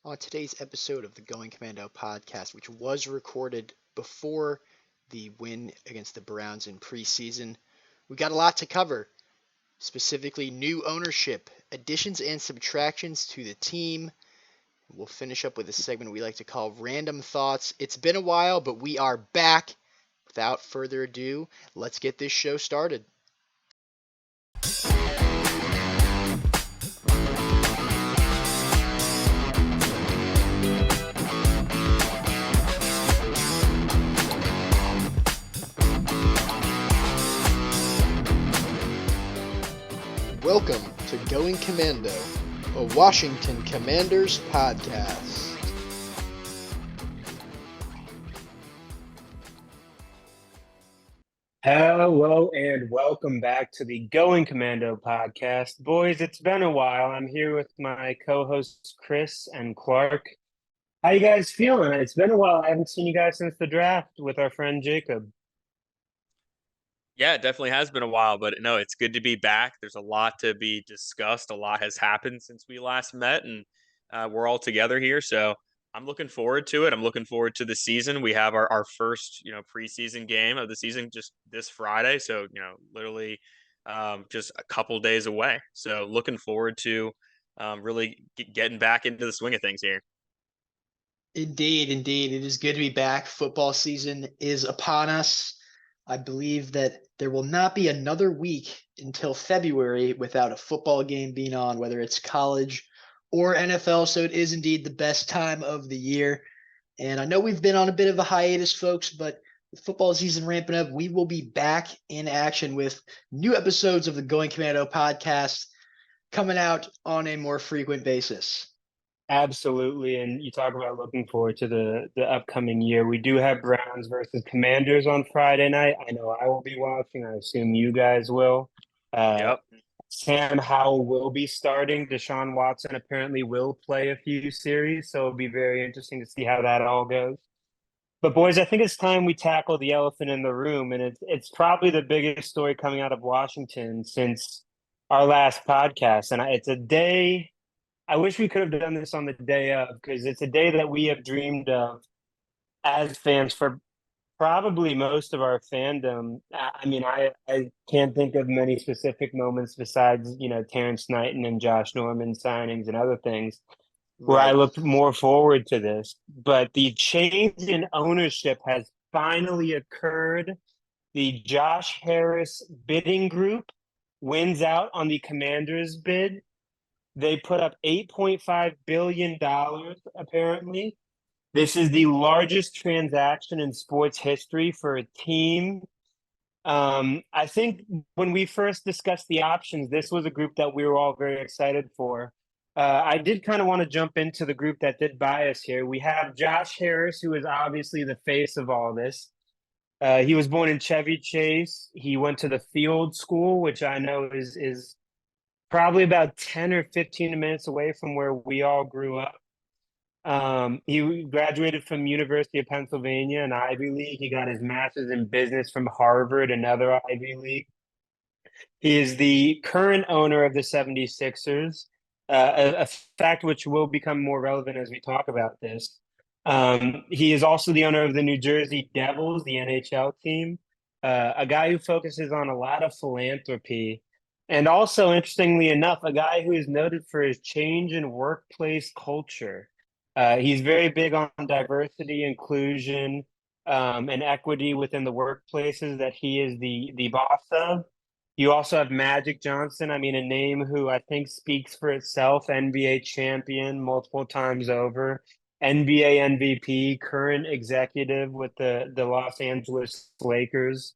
on today's episode of the Going Commando podcast, which was recorded before the win against the Browns in preseason. We got a lot to cover, specifically new ownership, additions and subtractions to the team. We'll finish up with a segment we like to call Random Thoughts. It's been a while, but we are back. Without further ado, let's get this show started. Welcome to Going Commando, a Washington Commanders podcast. Hello and welcome back to the Going Commando podcast. Boys, it's been a while. I'm here with my co-hosts Chris and Clark. How you guys feeling? It's been a while. I haven't seen you guys since the draft with our friend Jacob. Yeah, it definitely has been a while, but no, it's good to be back. There's a lot to be discussed. A lot has happened since we last met, and we're all together here. So I'm looking forward to it. I'm looking forward to the season. We have our first, preseason game of the season just this Friday. So, literally just a couple days away. So looking forward to really getting back into the swing of things here. Indeed. It is good to be back. Football season is upon us. I believe that there will not be another week until February without a football game being on, whether it's college or NFL. So it is indeed the best time of the year. And I know we've been on a bit of a hiatus, folks, but with football season ramping up, we will be back in action with new episodes of the Going Commando podcast coming out on a more frequent basis. Absolutely. And you talk about looking forward to the upcoming year. We do have Browns versus Commanders on Friday night. I know I will be watching. I assume you guys will. Yep. Sam Howell will be starting. Deshaun Watson apparently will play a few series, so it'll be very interesting to see how that all goes. But boys, I think it's time we tackle the elephant in the room, and it's probably the biggest story coming out of Washington since our last podcast. And it's a day I wish we could have done this on the day of, because it's a day that we have dreamed of as fans for probably most of our fandom. I mean, I can't think of many specific moments besides, Terrence Knighton and Josh Norman signings and other things where I looked more forward to this. But the change in ownership has finally occurred. The Josh Harris bidding group wins out on the Commanders bid. They put up $8.5 billion, apparently. This is the largest transaction in sports history for a team. I think when we first discussed the options, this was a group that we were all very excited for. I did kind of want to jump into the group that did buy us here. We have Josh Harris, who is obviously the face of all this. He was born in Chevy Chase. He went to the Field School, which I know is probably about 10 or 15 minutes away from where we all grew up. He graduated from University of Pennsylvania, an Ivy League. He got his master's in business from Harvard, another Ivy League. He is the current owner of the 76ers, a fact which will become more relevant as we talk about this. He is also the owner of the New Jersey Devils, the NHL team, a guy who focuses on a lot of philanthropy. And also, interestingly enough, a guy who is noted for his change in workplace culture. He's very big on diversity, inclusion, and equity within the workplaces that he is the boss of. You also have Magic Johnson. I mean, a name who I think speaks for itself, NBA champion multiple times over, NBA MVP, current executive with the Los Angeles Lakers.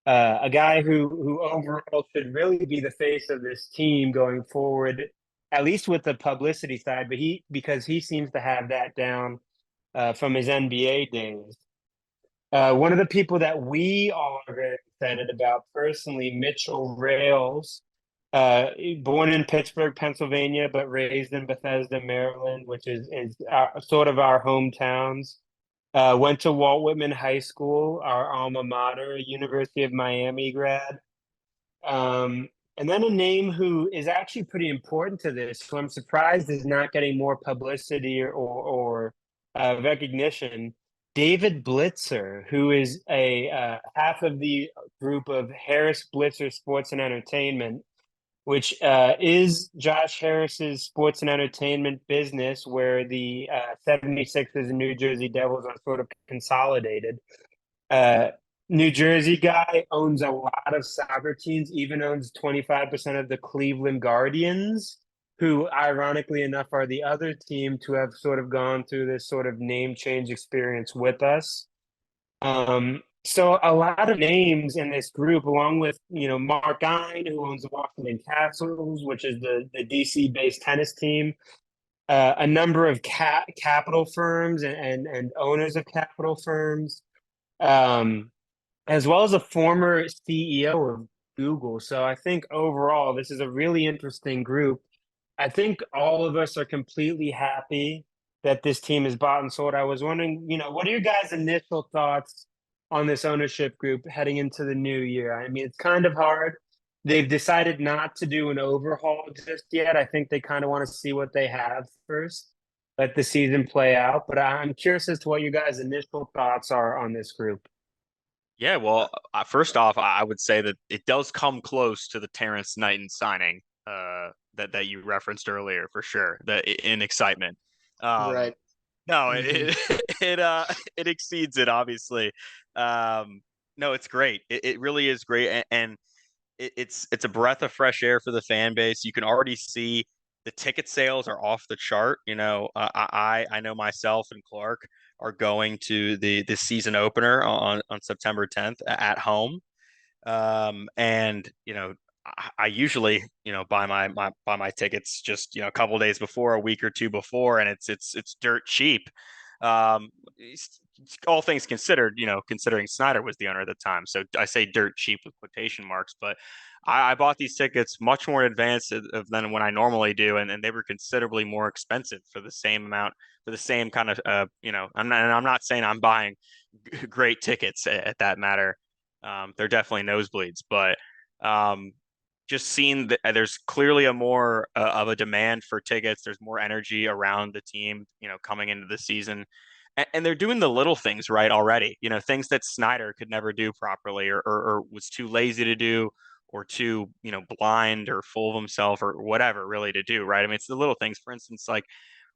A guy who overall should really be the face of this team going forward, at least with the publicity side, but because he seems to have that down from his NBA days. One of the people that we all are very excited about personally, Mitchell Rales, born in Pittsburgh, Pennsylvania, but raised in Bethesda, Maryland, which is sort of our hometowns. Went to Walt Whitman High School, our alma mater, University of Miami grad. And then a name who is actually pretty important to this, who I'm surprised is not getting more publicity or recognition, David Blitzer, who is a half of the group of Harris Blitzer Sports and Entertainment, which is Josh Harris's sports and entertainment business, where the 76ers and New Jersey Devils are sort of consolidated. Uh, New Jersey guy, owns a lot of soccer teams, even owns 25% of the Cleveland Guardians, who ironically enough are the other team to have sort of gone through this sort of name change experience with us. So a lot of names in this group, along with, Mark Gine, who owns the Washington Capitals, which is the DC-based tennis team, a number of capital firms and owners of capital firms, as well as a former CEO of Google. So I think overall, this is a really interesting group. I think all of us are completely happy that this team is bought and sold. I was wondering, what are your guys' initial thoughts on this ownership group heading into the new year? I mean, it's kind of hard. They've decided not to do an overhaul just yet. I think they kind of want to see what they have first, let the season play out. But I'm curious as to what you guys' initial thoughts are on this group. Yeah, well, first off, I would say that it does come close to the Terrence Knighton signing that you referenced earlier, for sure. In excitement. Right. No, Mhm. it exceeds it, obviously. No, it's great. It really is great, and it's a breath of fresh air for the fan base. You can already see the ticket sales are off the chart. I know myself and Clark are going to the season opener on September 10th at home. And I usually buy my tickets just a couple days before, a week or two before, and it's dirt cheap. Um, all things considered, considering Snyder was the owner at the time, so I say dirt cheap with quotation marks, but I bought these tickets much more in advance than when I normally do, and they were considerably more expensive for the same amount, for the same kind of I'm not saying I'm buying great tickets at that matter. They're definitely nosebleeds, but just seeing that there's clearly a more of a demand for tickets. There's more energy around the team, coming into the season, and they're doing the little things right already. Things that Snyder could never do properly, or was too lazy to do, or too blind or full of himself or whatever really to do. Right. I mean, it's the little things. For instance, like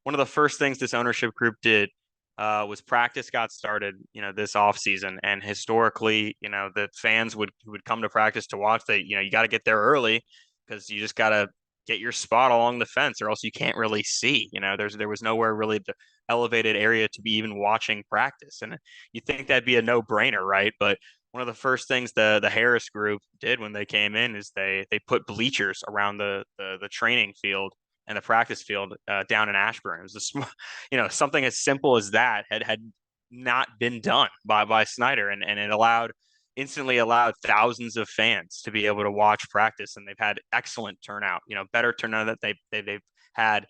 one of the first things this ownership group did was practice got started, this offseason. And historically, the fans would come to practice to watch. You got to get there early because you just got to get your spot along the fence, or else you can't really see. There was nowhere really the elevated area to be even watching practice, and you think that'd be a no brainer, right? But one of the first things the Harris group did when they came in is they put bleachers around the training field and the practice field down in Ashburn. It was something as simple as that had not been done by Snyder, and it instantly allowed thousands of fans to be able to watch practice, and they've had excellent turnout. Better turnout that they've had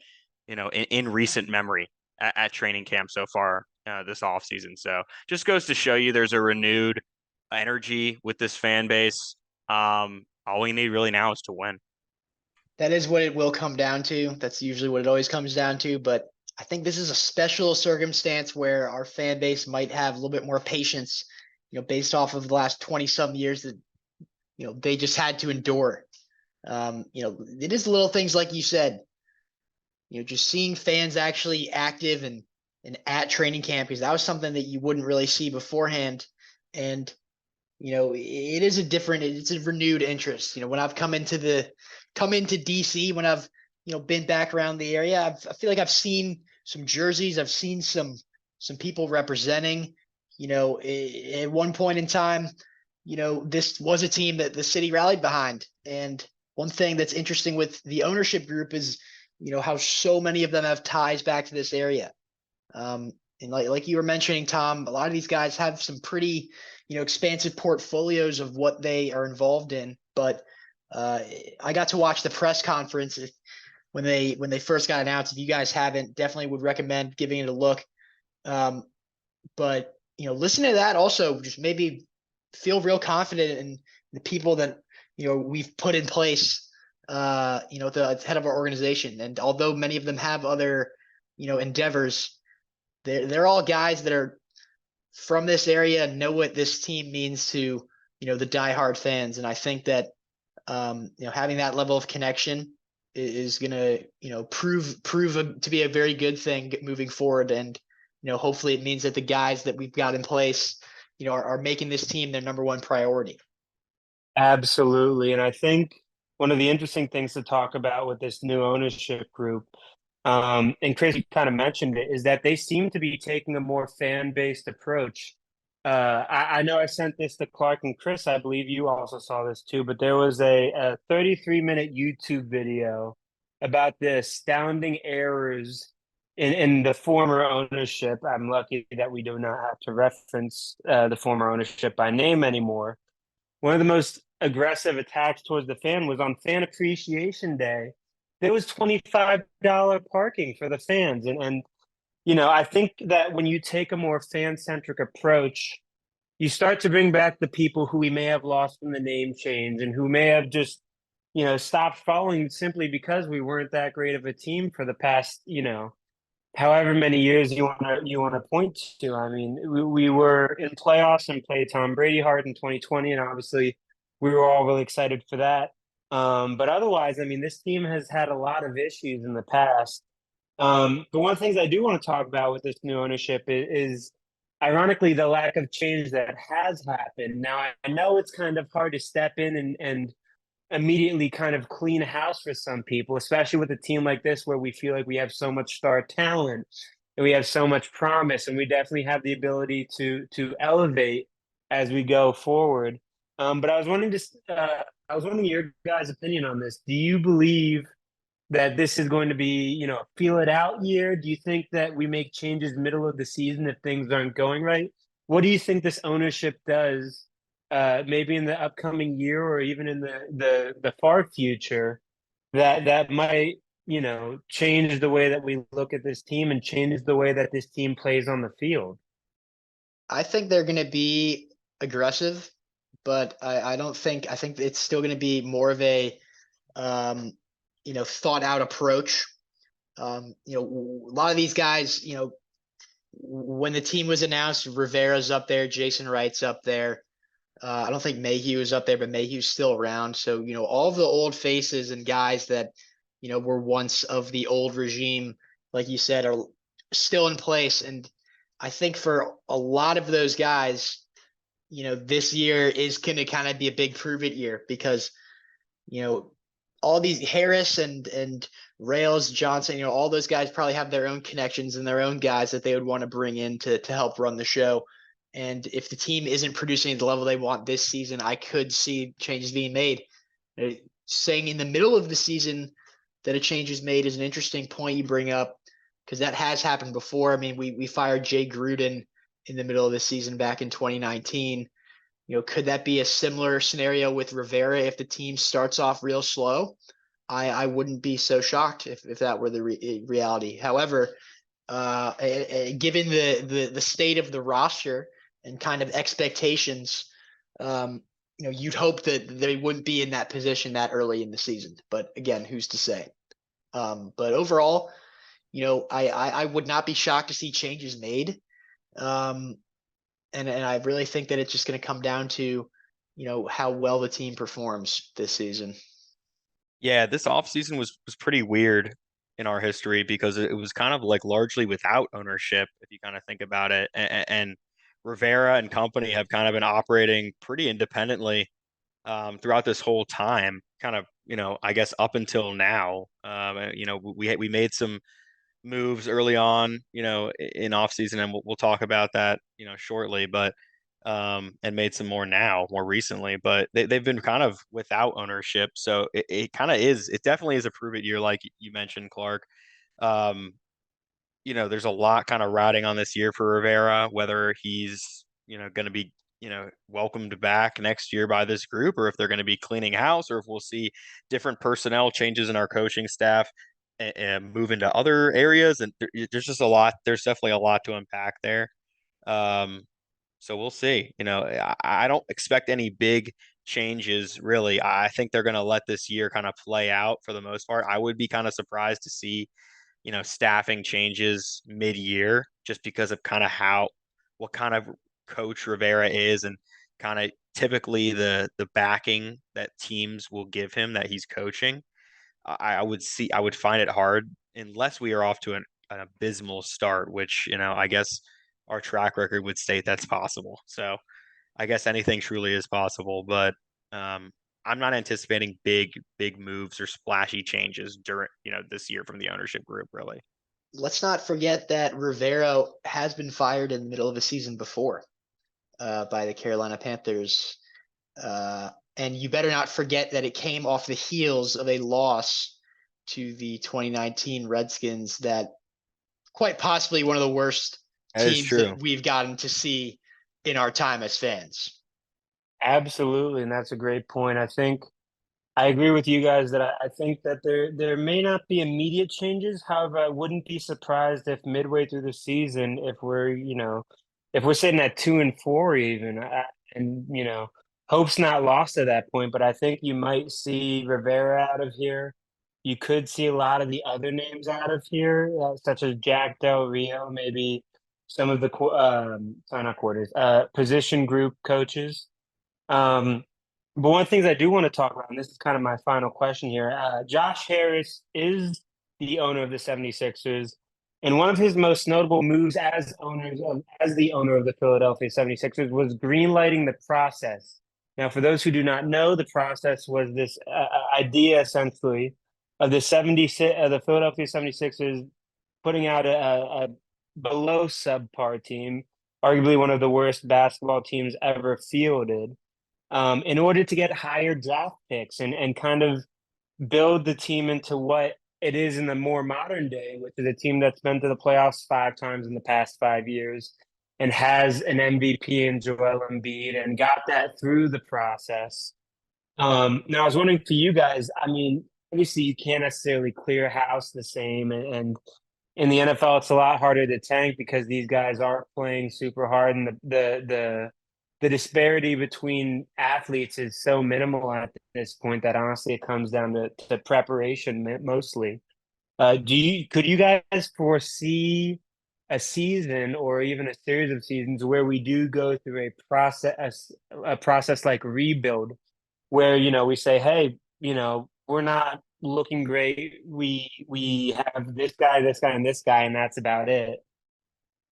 in recent memory at training camp so far this offseason. So just goes to show you there's a renewed energy with this fan base. All we need really now is to win. That is what it will come down to. That's usually what it always comes down to. But I think this is a special circumstance where our fan base might have a little bit more patience, based off of the last 20 some years that, they just had to endure. It is the little things like you said, just seeing fans actually active and at training camp, because that was something that you wouldn't really see beforehand. And, it's a renewed interest. When I've come into DC, when I've, been back around the area, I feel like I've seen some jerseys. I've seen some people representing, at one point in time, this was a team that the city rallied behind. And one thing that's interesting with the ownership group is, how so many of them have ties back to this area. And like you were mentioning, Tom, a lot of these guys have some pretty, expansive portfolios of what they are involved in. But I got to watch the press conference when they first got announced. If you guys haven't, definitely would recommend giving it a look. But listen to that also just maybe feel real confident in the people that we've put in place, at the head of our organization. And although many of them have other, endeavors, they're all guys that are from this area and know what this team means to, the diehard fans. And I think that, having that level of connection is going to, prove to be a very good thing moving forward. And, hopefully it means that the guys that we've got in place, are making this team their number one priority. Absolutely. And I think one of the interesting things to talk about with this new ownership group, and Chris kind of mentioned it, is that they seem to be taking a more fan-based approach. I know I sent this to Clark and Chris. I believe you also saw this too, but there was a 33-minute YouTube video about the astounding errors in the former ownership. I'm lucky that we do not have to reference the former ownership by name anymore. One of the most aggressive attacks towards the fan was on Fan Appreciation Day. There was $25 parking for the fans. And I think that when you take a more fan-centric approach, you start to bring back the people who we may have lost in the name change and who may have just, stopped following simply because we weren't that great of a team for the past, however many years you want to point to. I mean, we were in playoffs and played Tom Brady hard in 2020, and obviously we were all really excited for that. But otherwise, I mean, this team has had a lot of issues in the past. But one of the things I do want to talk about with this new ownership is ironically the lack of change that has happened. Now, I know it's kind of hard to step in and immediately kind of clean house for some people, especially with a team like this where we feel like we have so much star talent and we have so much promise, and we definitely have the ability to elevate as we go forward. But I was wondering your guys' opinion on this. Do you believe that this is going to be, feel it out year? Do you think that we make changes middle of the season if things aren't going right? What do you think this ownership does, maybe in the upcoming year or even in the far future, that might, change the way that we look at this team and change the way that this team plays on the field? I think they're going to be aggressive, but I think it's still going to be more of a, thought out approach. A lot of these guys, when the team was announced, Rivera's up there, Jason Wright's up there. I don't think Mayhew is up there, but Mayhew's still around. So, all of the old faces and guys that, were once of the old regime, like you said, are still in place. And I think for a lot of those guys, this year is going to kind of be a big prove it year because, all these Harris and Rails, Johnson, all those guys probably have their own connections and their own guys that they would want to bring in to help run the show. And if the team isn't producing at the level they want this season, I could see changes being made. Saying in the middle of the season that a change is made is an interesting point you bring up because that has happened before. I mean, we fired Jay Gruden in the middle of the season back in 2019. Could that be a similar scenario with Rivera if the team starts off real slow? I wouldn't be so shocked if that were the reality. However, given the state of the roster and kind of expectations, you'd hope that they wouldn't be in that position that early in the season. But again, who's to say? But overall, I would not be shocked to see changes made. And I really think that it's just going to come down to, how well the team performs this season. Yeah, this offseason was pretty weird in our history because it was kind of like largely without ownership, if you kind of think about it. And Rivera and company have kind of been operating pretty independently throughout this whole time, kind of, I guess up until now. We made some moves early on, in off season, and we'll talk about that, shortly, but and made some more now, more recently, but they've been kind of without ownership. So it definitely is a prove it year, like you mentioned, Clark. Um, there's a lot kind of riding on this year for Rivera, whether he's, going to be, welcomed back next year by this group, or if they're going to be cleaning house, or if we'll see different personnel changes in our coaching staff and move into other areas. And there's just a lot. There's definitely a lot to unpack there. So we'll see. I don't expect any big changes, really. I think they're going to let this year kind of play out for the most part. I would be kind of surprised to see, staffing changes mid-year just because of kind of what kind of coach Rivera is and kind of typically the backing that teams will give him that he's coaching. I would find it hard unless we are off to an abysmal start, which, I guess our track record would state that's possible. So I guess anything truly is possible, but um, I'm not anticipating big moves or splashy changes during, this year from the ownership group, really. Let's not forget that Rivera has been fired in the middle of a season before by the Carolina Panthers. And you better not forget that it came off the heels of a loss to the 2019 Redskins that quite possibly one of the worst That is teams true. that we've gotten to see in our time as fans. Absolutely, and that's a great point. I agree with you guys that I think that there may not be immediate changes. However, I wouldn't be surprised if midway through the season, if we're sitting at 2-4 even, and hope's not lost at that point. But I think you might see Rivera out of here. You could see a lot of the other names out of here, such as Jack Del Rio, maybe some of the sorry, not quarters, position group coaches. Um, but one of the things I do want to talk about, and this is kind of my final question here, Josh Harris is the owner of the 76ers, and one of his most notable moves as the owner of the Philadelphia 76ers was greenlighting the process. Now, for those who do not know, the process was this idea essentially of the Philadelphia 76ers putting out a below subpar team, arguably one of the worst basketball teams ever fielded, in order to get higher draft picks and kind of build the team into what it is in the more modern day, which is a team that's been to the playoffs 5 times in the past 5 years and has an MVP in Joel Embiid and got that through the process. Now, I was wondering for you guys, I mean, obviously you can't necessarily clear house the same, and in the NFL, it's a lot harder to tank because these guys are playing super hard, and the disparity between athletes is so minimal at this point that honestly it comes down to preparation mostly. Could you guys foresee a season or even a series of seasons where we do go through a process like rebuild, where we say, hey, we're not looking great. We have this guy, and this guy, and that's about it.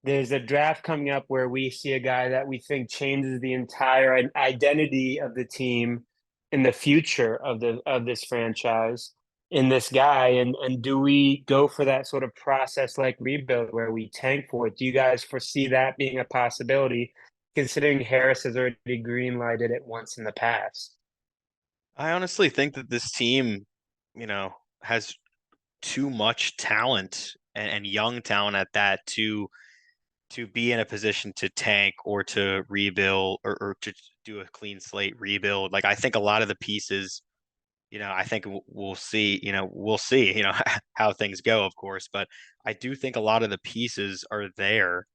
There's a draft coming up where we see a guy that we think changes the entire identity of the team in the future of this franchise in this guy. And do we go for that sort of process like rebuild where we tank for it? Do you guys foresee that being a possibility, considering Harris has already green lighted it once in the past? I honestly think that this team, has too much talent and young talent at that to be in a position to tank or to rebuild or to do a clean slate rebuild. Like I think a lot of the pieces, I think we'll see, how things go, of course, but I do think a lot of the pieces are there.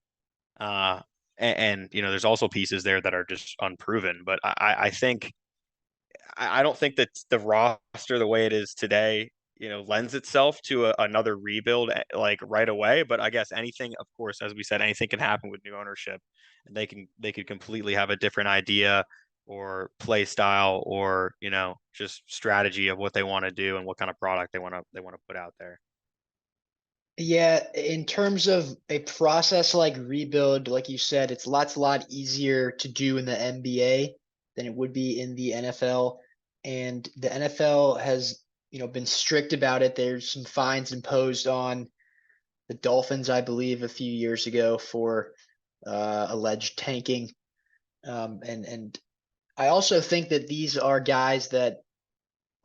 And there's also pieces there that are just unproven, but I think I don't think that the roster the way it is today, lends itself to another rebuild like right away. But I guess anything, of course, as we said, anything can happen with new ownership, and they could completely have a different idea or play style or just strategy of what they want to do and what kind of product they want to put out there. Yeah, in terms of a process like rebuild, like you said, it's a lot easier to do in the NBA than it would be in the NFL. And the NFL has, been strict about it. There's some fines imposed on the Dolphins, I believe, a few years ago for alleged tanking. And I also think that these are guys that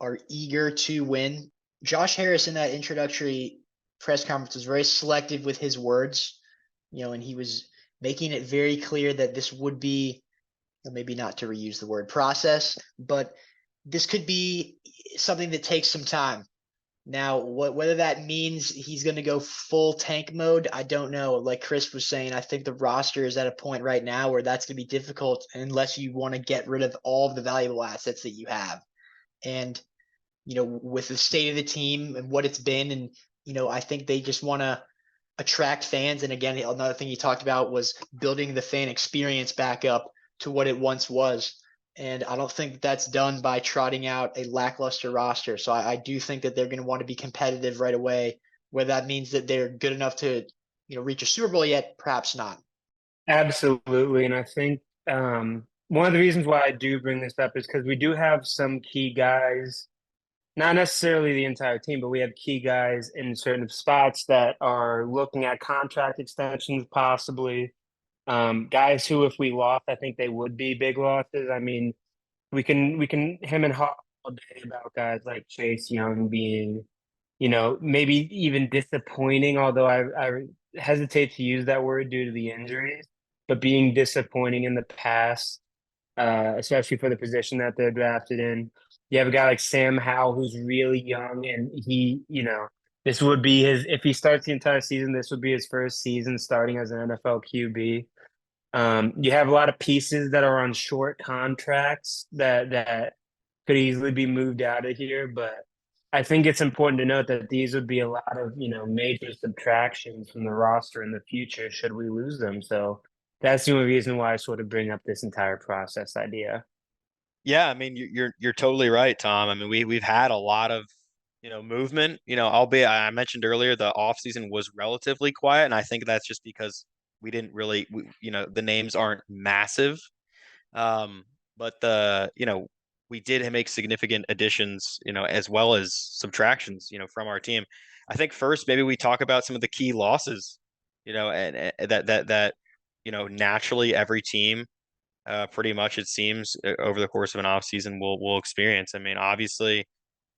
are eager to win. Josh Harris in that introductory press conference was very selective with his words, and he was making it very clear that this would be, maybe not to reuse the word process, but this could be something that takes some time. Now, whether that means he's going to go full tank mode, I don't know. Like Chris was saying, I think the roster is at a point right now where that's going to be difficult unless you want to get rid of all of the valuable assets that you have. And, with the state of the team and what it's been, and, I think they just want to attract fans. And again, another thing you talked about was building the fan experience back up to what it once was. And I don't think that's done by trotting out a lackluster roster. So I do think that they're going to want to be competitive right away. Whether that means that they're good enough to, reach a Super Bowl yet, perhaps not. Absolutely. And I think one of the reasons why I do bring this up is because we do have some key guys, not necessarily the entire team, but we have key guys in certain spots that are looking at contract extensions possibly. Guys who, if we lost, I think they would be big losses. I mean, we can him and Hawk all day about guys like Chase Young being, maybe even disappointing, although I hesitate to use that word due to the injuries, but being disappointing in the past, especially for the position that they're drafted in. You have a guy like Sam Howell who's really young, and this would be his, if he starts the entire season, this would be his first season starting as an NFL QB. You have a lot of pieces that are on short contracts that could easily be moved out of here, but I think it's important to note that these would be a lot of, major subtractions from the roster in the future should we lose them. So that's the only reason why I sort of bring up this entire process idea. Yeah, I mean you're totally right, Tom. I mean we've had a lot of movement. Albeit I mentioned earlier the offseason was relatively quiet, and I think that's just because we didn't really the names aren't massive. But we did make significant additions, as well as subtractions, from our team. I think first maybe we talk about some of the key losses, and that naturally every team pretty much it seems over the course of an offseason will experience. I mean, obviously,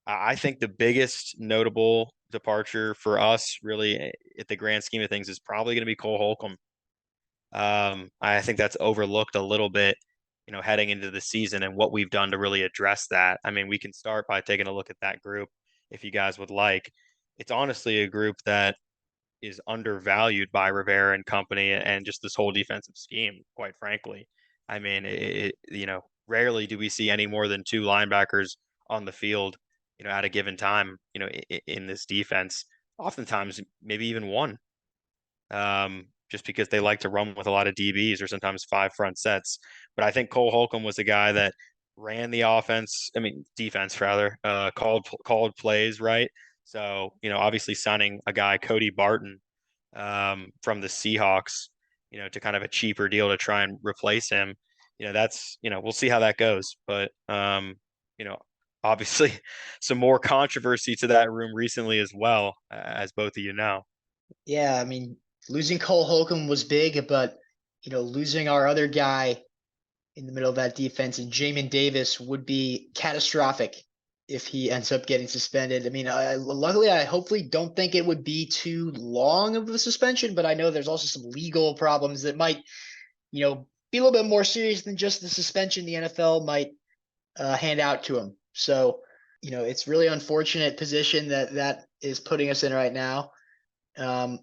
I think the biggest notable departure for us, really, at the grand scheme of things, is probably going to be Cole Holcomb. I think that's overlooked a little bit, heading into the season and what we've done to really address that. I mean, we can start by taking a look at that group if you guys would like. It's honestly a group that is undervalued by Rivera and company and just this whole defensive scheme, quite frankly. I mean, rarely do we see any more than two linebackers on the field, at a given time, in this defense. Oftentimes, maybe even one, just because they like to run with a lot of DBs or sometimes five front sets. But I think Cole Holcomb was the guy that ran the defense rather, called plays, right? So, obviously signing a guy, Cody Barton, from the Seahawks, to kind of a cheaper deal to try and replace him. That's, we'll see how that goes. But, obviously some more controversy to that room recently as well, as both of you know. Yeah, I mean, losing Cole Holcomb was big, but, losing our other guy in the middle of that defense and Jamin Davis would be catastrophic if he ends up getting suspended. I mean, luckily, I hopefully don't think it would be too long of a suspension, but I know there's also some legal problems that might, be a little bit more serious than just the suspension the NFL might hand out to him. So, it's really unfortunate position that is putting us in right now. And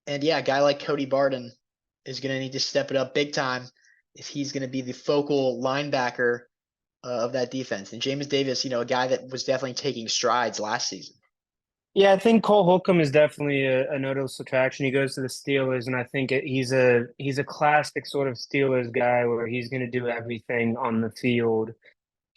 yeah, a guy like Cody Barton is going to need to step it up big time if he's going to be the focal linebacker of that defense. And James Davis, a guy that was definitely taking strides last season. Yeah, I think Cole Holcomb is definitely a notable subtraction. He goes to the Steelers, and I think he's a classic sort of Steelers guy where he's going to do everything on the field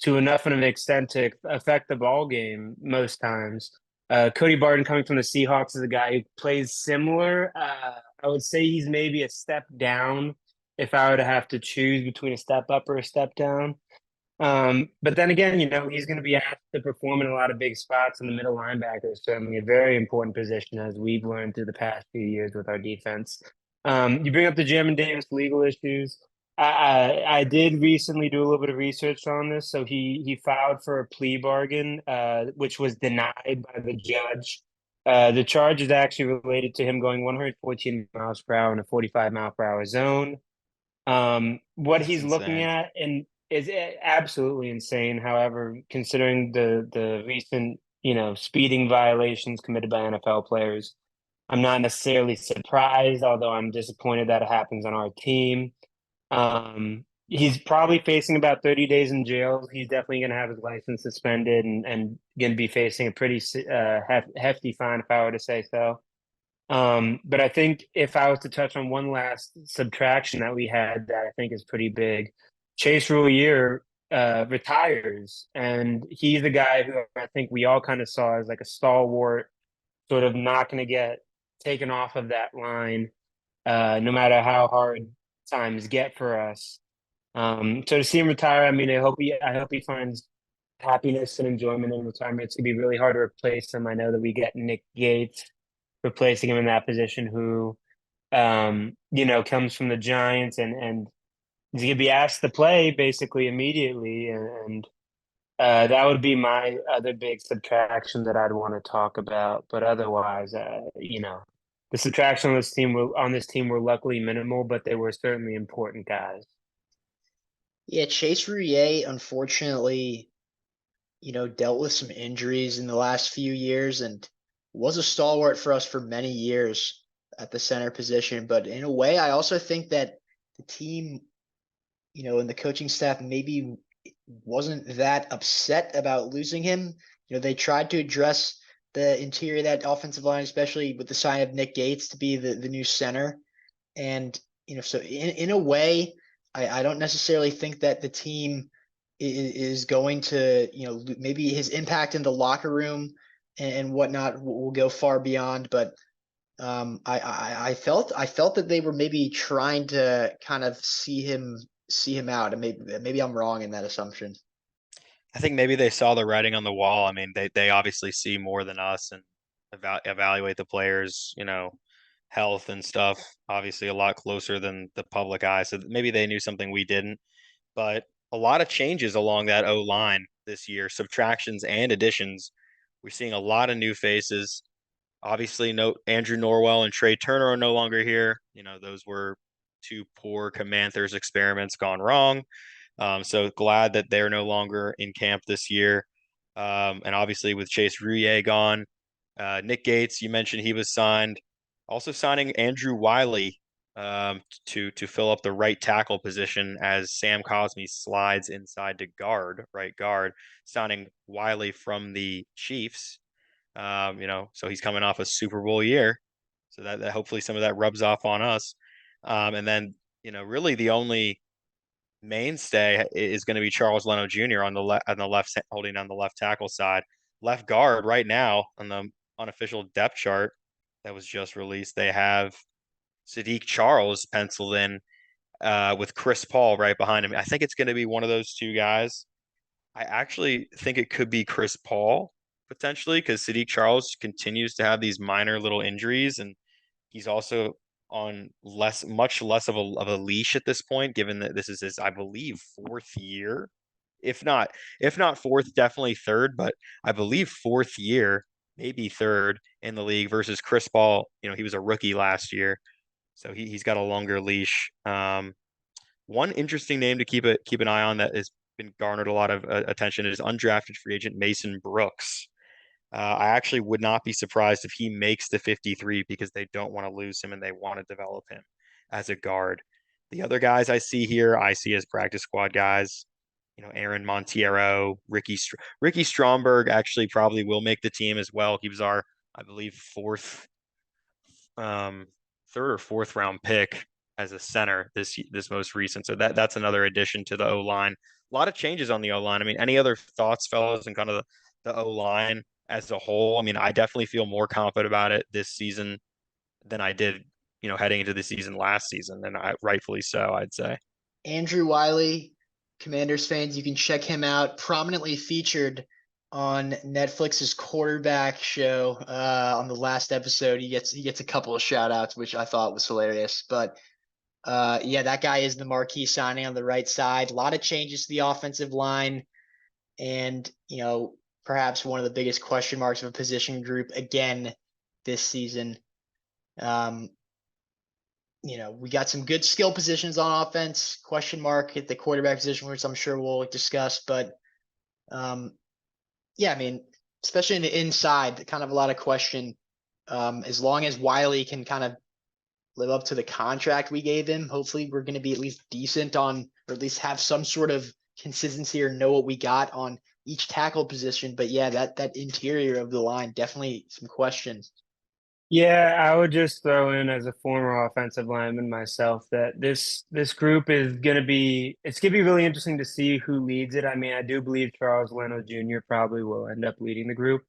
to enough of an extent to affect the ball game most times. Cody Barton coming from the Seahawks is a guy who plays similar. I would say he's maybe a step down if I were to have to choose between a step up or a step down. But then again, he's going to be asked to perform in a lot of big spots, and the middle linebacker is certainly a very important position, as we've learned through the past few years with our defense. You bring up the Jamin Davis legal issues. I did recently do a little bit of research on this. So he filed for a plea bargain, which was denied by the judge. The charge is actually related to him going 114 miles per hour in a 45-mile-per-hour zone. What That's he's looking insane. at and is absolutely insane. However, considering the recent speeding violations committed by NFL players. I'm not necessarily surprised, although I'm disappointed that it happens on our team. He's probably facing about 30 days in jail. He's definitely going to have his license suspended and going to be facing a pretty hefty fine, if I were to say so. But I think if I was to touch on one last subtraction that we had that I think is pretty big, Chase Roulier retires, and he's the guy who I think we all kind of saw as like a stalwart, sort of not going to get taken off of that line, no matter how hard times get for us. So to see him retire, I mean, I hope he finds happiness and enjoyment in retirement. It's gonna be really hard to replace him. I know that we get Nick Gates replacing him in that position, who comes from the Giants and he's gonna be asked to play basically immediately, and that would be my other big subtraction that I'd want to talk about. But otherwise, the subtraction on this team were luckily minimal, but they were certainly important guys. Yeah, Chase Roulier, unfortunately, dealt with some injuries in the last few years and was a stalwart for us for many years at the center position. But in a way, I also think that the team, and the coaching staff maybe wasn't that upset about losing him. They tried to address the interior of that offensive line, especially with the sign of Nick Gates to be the new center. And, so in a way, I don't necessarily think that the team is going to, maybe his impact in the locker room and whatnot will go far beyond. But I felt that they were maybe trying to kind of see him out, and maybe I'm wrong in that assumption. I think maybe they saw the writing on the wall. I mean, they obviously see more than us and evaluate the players, health and stuff, obviously a lot closer than the public eye. So maybe they knew something we didn't. But a lot of changes along that O line this year, subtractions and additions. We're seeing a lot of new faces. Obviously, no Andrew Norwell and Trey Turner are no longer here. Those were two poor Commanders experiments gone wrong. So glad that they're no longer in camp this year. And obviously with Chase Roulier gone, Nick Gates, you mentioned he was signed. Also signing Andrew Wiley to fill up the right tackle position as Sam Cosmi slides inside to right guard, signing Wiley from the Chiefs. So he's coming off a Super Bowl year. So that hopefully some of that rubs off on us. And then, really the only mainstay is going to be Charles Leno Jr. on the left, holding on the left tackle side. Left guard right now on the unofficial depth chart that was just released, they have Sadiq Charles penciled in with Chris Paul right behind him. I think it's going to be one of those two guys. I actually think it could be Chris Paul potentially, because Sadiq Charles continues to have these minor little injuries, and he's also on much less of a leash at this point, given that this is his, I believe, fourth year. If not fourth, definitely third, but I believe fourth year, maybe third in the league versus Chris Paul. He was a rookie last year, so he's got a longer leash. One interesting name to keep an eye on that has been garnered a lot of attention is undrafted free agent Mason Brooks. I actually would not be surprised if he makes the 53 because they don't want to lose him and they want to develop him as a guard. The other guys I see here, I see as practice squad guys. Aaron Monteiro, Ricky Stromberg actually probably will make the team as well. He was our, I believe, third or fourth round pick as a center this most recent. So that's another addition to the O line. A lot of changes on the O line. I mean, any other thoughts, fellas, and kind of the O line as a whole? I mean, I definitely feel more confident about it this season than I did, heading into the season last season, and rightfully so, I'd say. Andrew Wiley, Commanders fans, you can check him out. Prominently featured on Netflix's quarterback show. On the last episode, he gets a couple of shout outs, which I thought was hilarious. But yeah, that guy is the marquee signing on the right side. A lot of changes to the offensive line, and perhaps one of the biggest question marks of a position group again this season. We got some good skill positions on offense, question mark at the quarterback position, which I'm sure we'll discuss. But yeah, I mean, especially in the inside, kind of a lot of question. As long as Wiley can kind of live up to the contract we gave him, hopefully we're going to be at least decent on, or at least have some sort of consistency or know what we got on each tackle position. But yeah, that interior of the line, definitely some questions. Yeah, I would just throw in as a former offensive lineman myself that this group is it's gonna be really interesting to see who leads it. I mean, I do believe Charles Leno Jr. probably will end up leading the group.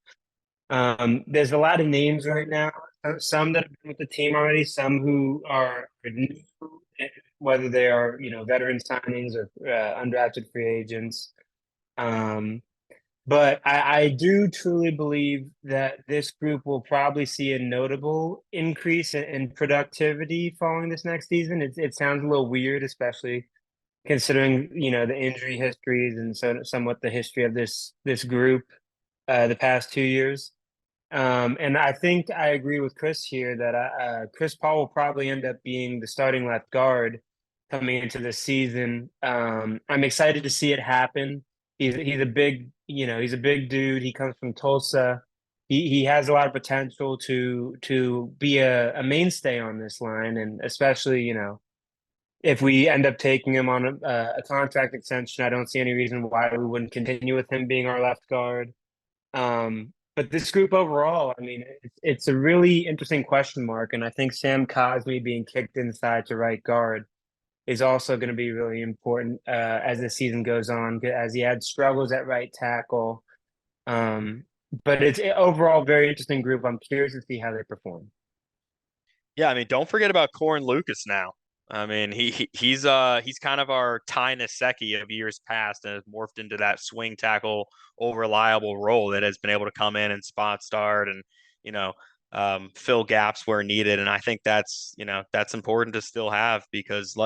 There's a lot of names right now, some that have been with the team already, some who are new, whether they are, veteran signings or undrafted free agents. But I do truly believe that this group will probably see a notable increase in productivity following this next season. It sounds a little weird, especially considering, the injury histories and somewhat the history of this group the past 2 years. And I think I agree with Chris here that Chris Paul will probably end up being the starting left guard coming into the season. I'm excited to see it happen. He's a big, he's a big dude. He comes from Tulsa. He has a lot of potential to be a mainstay on this line, and especially, if we end up taking him on a contract extension, I don't see any reason why we wouldn't continue with him being our left guard. But this group overall, I mean, it's a really interesting question mark, and I think Sam Cosmi being kicked inside to right guard is also going to be really important as the season goes on, as he had struggles at right tackle. But it's overall very interesting group. I'm curious to see how they perform. Yeah, I mean, don't forget about Corin Lucas now. I mean, he's kind of our Ty Nsekhe of years past and has morphed into that swing tackle, reliable role that has been able to come in and spot start and fill gaps where needed. And I think that's important to still have because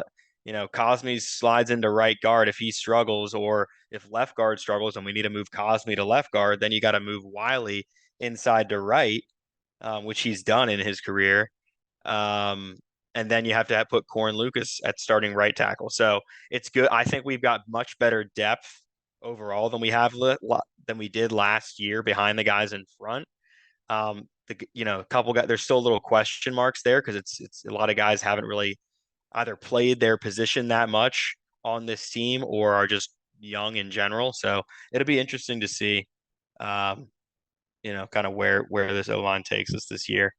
Cosme slides into right guard if he struggles, or if left guard struggles and we need to move Cosme to left guard, then you got to move Wiley inside to right, which he's done in his career. And then you have to put Corin Lucas at starting right tackle. So it's good. I think we've got much better depth overall than we did last year behind the guys in front. A couple guys, there's still little question marks there because it's a lot of guys haven't really either played their position that much on this team or are just young in general. So it'll be interesting to see, kind of where this O-line takes us this year.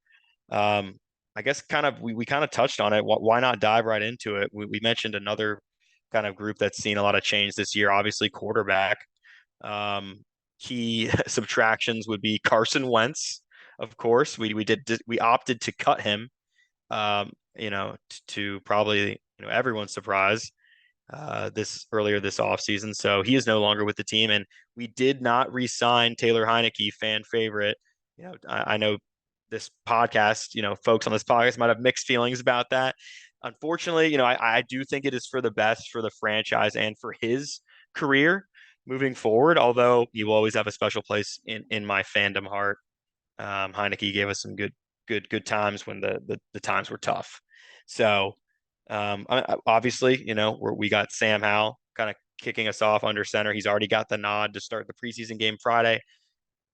I guess we kind of touched on it. Why not dive right into it? We mentioned another kind of group that's seen a lot of change this year. Obviously, quarterback. Key subtractions would be Carson Wentz. Of course, we opted to cut him. To probably everyone's surprise. Earlier this offseason. So he is no longer with the team, and we did not re-sign Taylor Heineke, fan favorite. I know this podcast, folks on this podcast might have mixed feelings about that. Unfortunately, I do think it is for the best for the franchise and for his career moving forward, although he will always have a special place in my fandom heart. Heineke gave us some good times when the times were tough. So obviously, we got Sam Howell kind of kicking us off under center. He's already got the nod to start the preseason game Friday.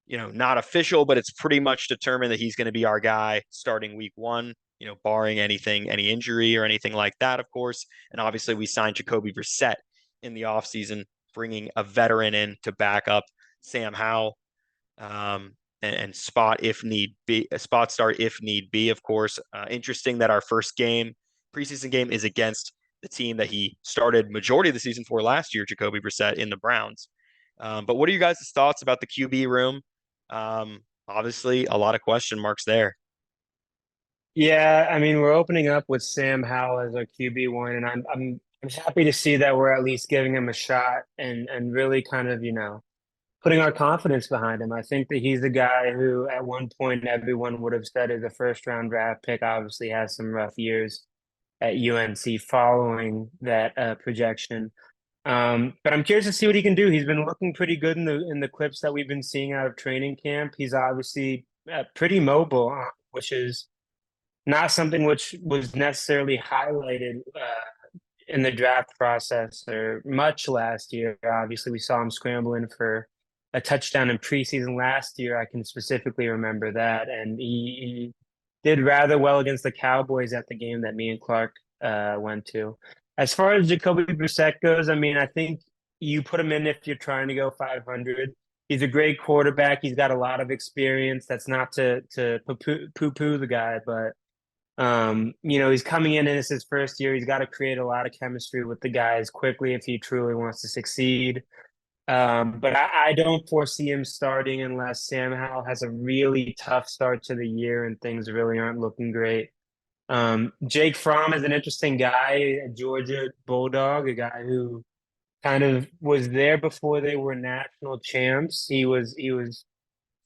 Not official, but it's pretty much determined that he's going to be our guy starting week 1, barring any injury or anything like that, of course. And obviously we signed Jacoby Brissett in the offseason, bringing a veteran in to back up Sam Howell, and spot start if need be, of course. Interesting that our first preseason game is against the team that he started majority of the season for last year, Jacoby Brissett, in the Browns. But what are you guys' thoughts about the QB room? Obviously, a lot of question marks there. Yeah, I mean, we're opening up with Sam Howell as our QB1, and I'm happy to see that we're at least giving him a shot and really kind of, putting our confidence behind him. I think that he's the guy who at one point everyone would have said is a first-round draft pick. Obviously has some rough years at UNC following that projection. But I'm curious to see what he can do. He's been looking pretty good in the clips that we've been seeing out of training camp. He's obviously pretty mobile, which is not something which was necessarily highlighted in the draft process or much last year. Obviously, we saw him scrambling for a touchdown in preseason last year. I can specifically remember that, and he did rather well against the Cowboys at the game that me and Clark went to. As far as Jacoby Brissett goes, I mean, I think you put him in if you're trying to go 500. He's a great quarterback. He's got a lot of experience. That's not to poo-poo the guy, but he's coming in and it's his first year. He's got to create a lot of chemistry with the guys quickly if he truly wants to succeed. But I don't foresee him starting unless Sam Howell has a really tough start to the year and things really aren't looking great. Jake Fromm is an interesting guy, a Georgia Bulldog, a guy who kind of was there before they were national champs. He was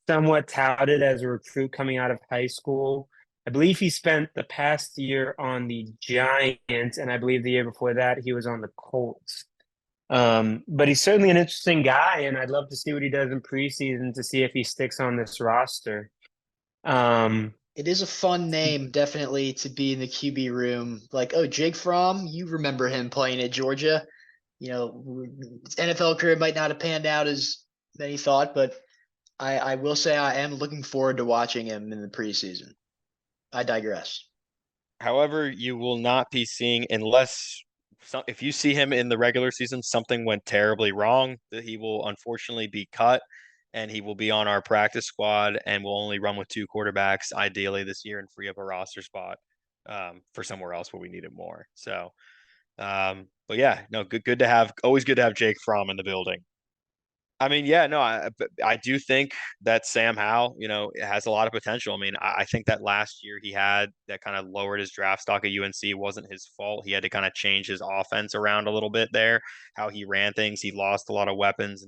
somewhat touted as a recruit coming out of high school. I believe he spent the past year on the Giants, and I believe the year before that he was on the Colts. But he's certainly an interesting guy, and I'd love to see what he does in preseason to see if he sticks on this roster. It is a fun name, definitely, to be in the QB room. Like, oh, Jake Fromm, you remember him playing at Georgia. His NFL career might not have panned out as many thought, but I will say I am looking forward to watching him in the preseason. I digress. However, you will not be seeing unless if you see him in the regular season, something went terribly wrong, that he will unfortunately be cut and he will be on our practice squad and will only run with 2 quarterbacks ideally this year and free up a roster spot for somewhere else where we need it more. So, but yeah, no, good to have, always good to have Jake Fromm in the building. I mean, yeah, no, I do think that Sam Howell, has a lot of potential. I mean, I think that last year he had that kind of lowered his draft stock at UNC wasn't his fault. He had to kind of change his offense around a little bit there, how he ran things. He lost a lot of weapons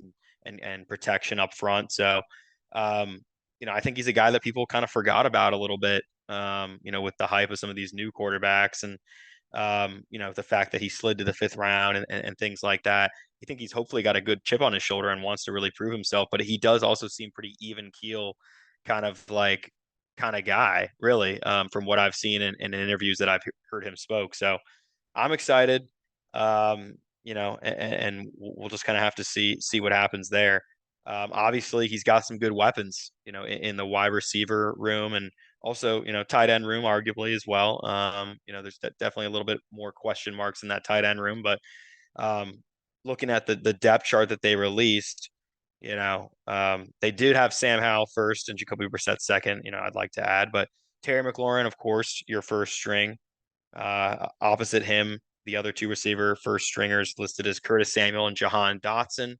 and protection up front. So, I think he's a guy that people kind of forgot about a little bit, with the hype of some of these new quarterbacks and, the fact that he slid to the 5th round and things like that. I think he's hopefully got a good chip on his shoulder and wants to really prove himself, but he does also seem pretty even keel kind of guy, really, from what I've seen in interviews that I've heard him spoke. So I'm excited, and we'll just kind of have to see what happens there. Obviously he's got some good weapons, in the wide receiver room and also, tight end room, arguably as well. There's definitely a little bit more question marks in that tight end room, but looking at the depth chart that they released, they did have Sam Howell first and Jacoby Brissett second, I'd like to add, but Terry McLaurin, of course, your first string. Opposite him, the other 2 receiver first stringers listed as Curtis Samuel and Jahan Dotson.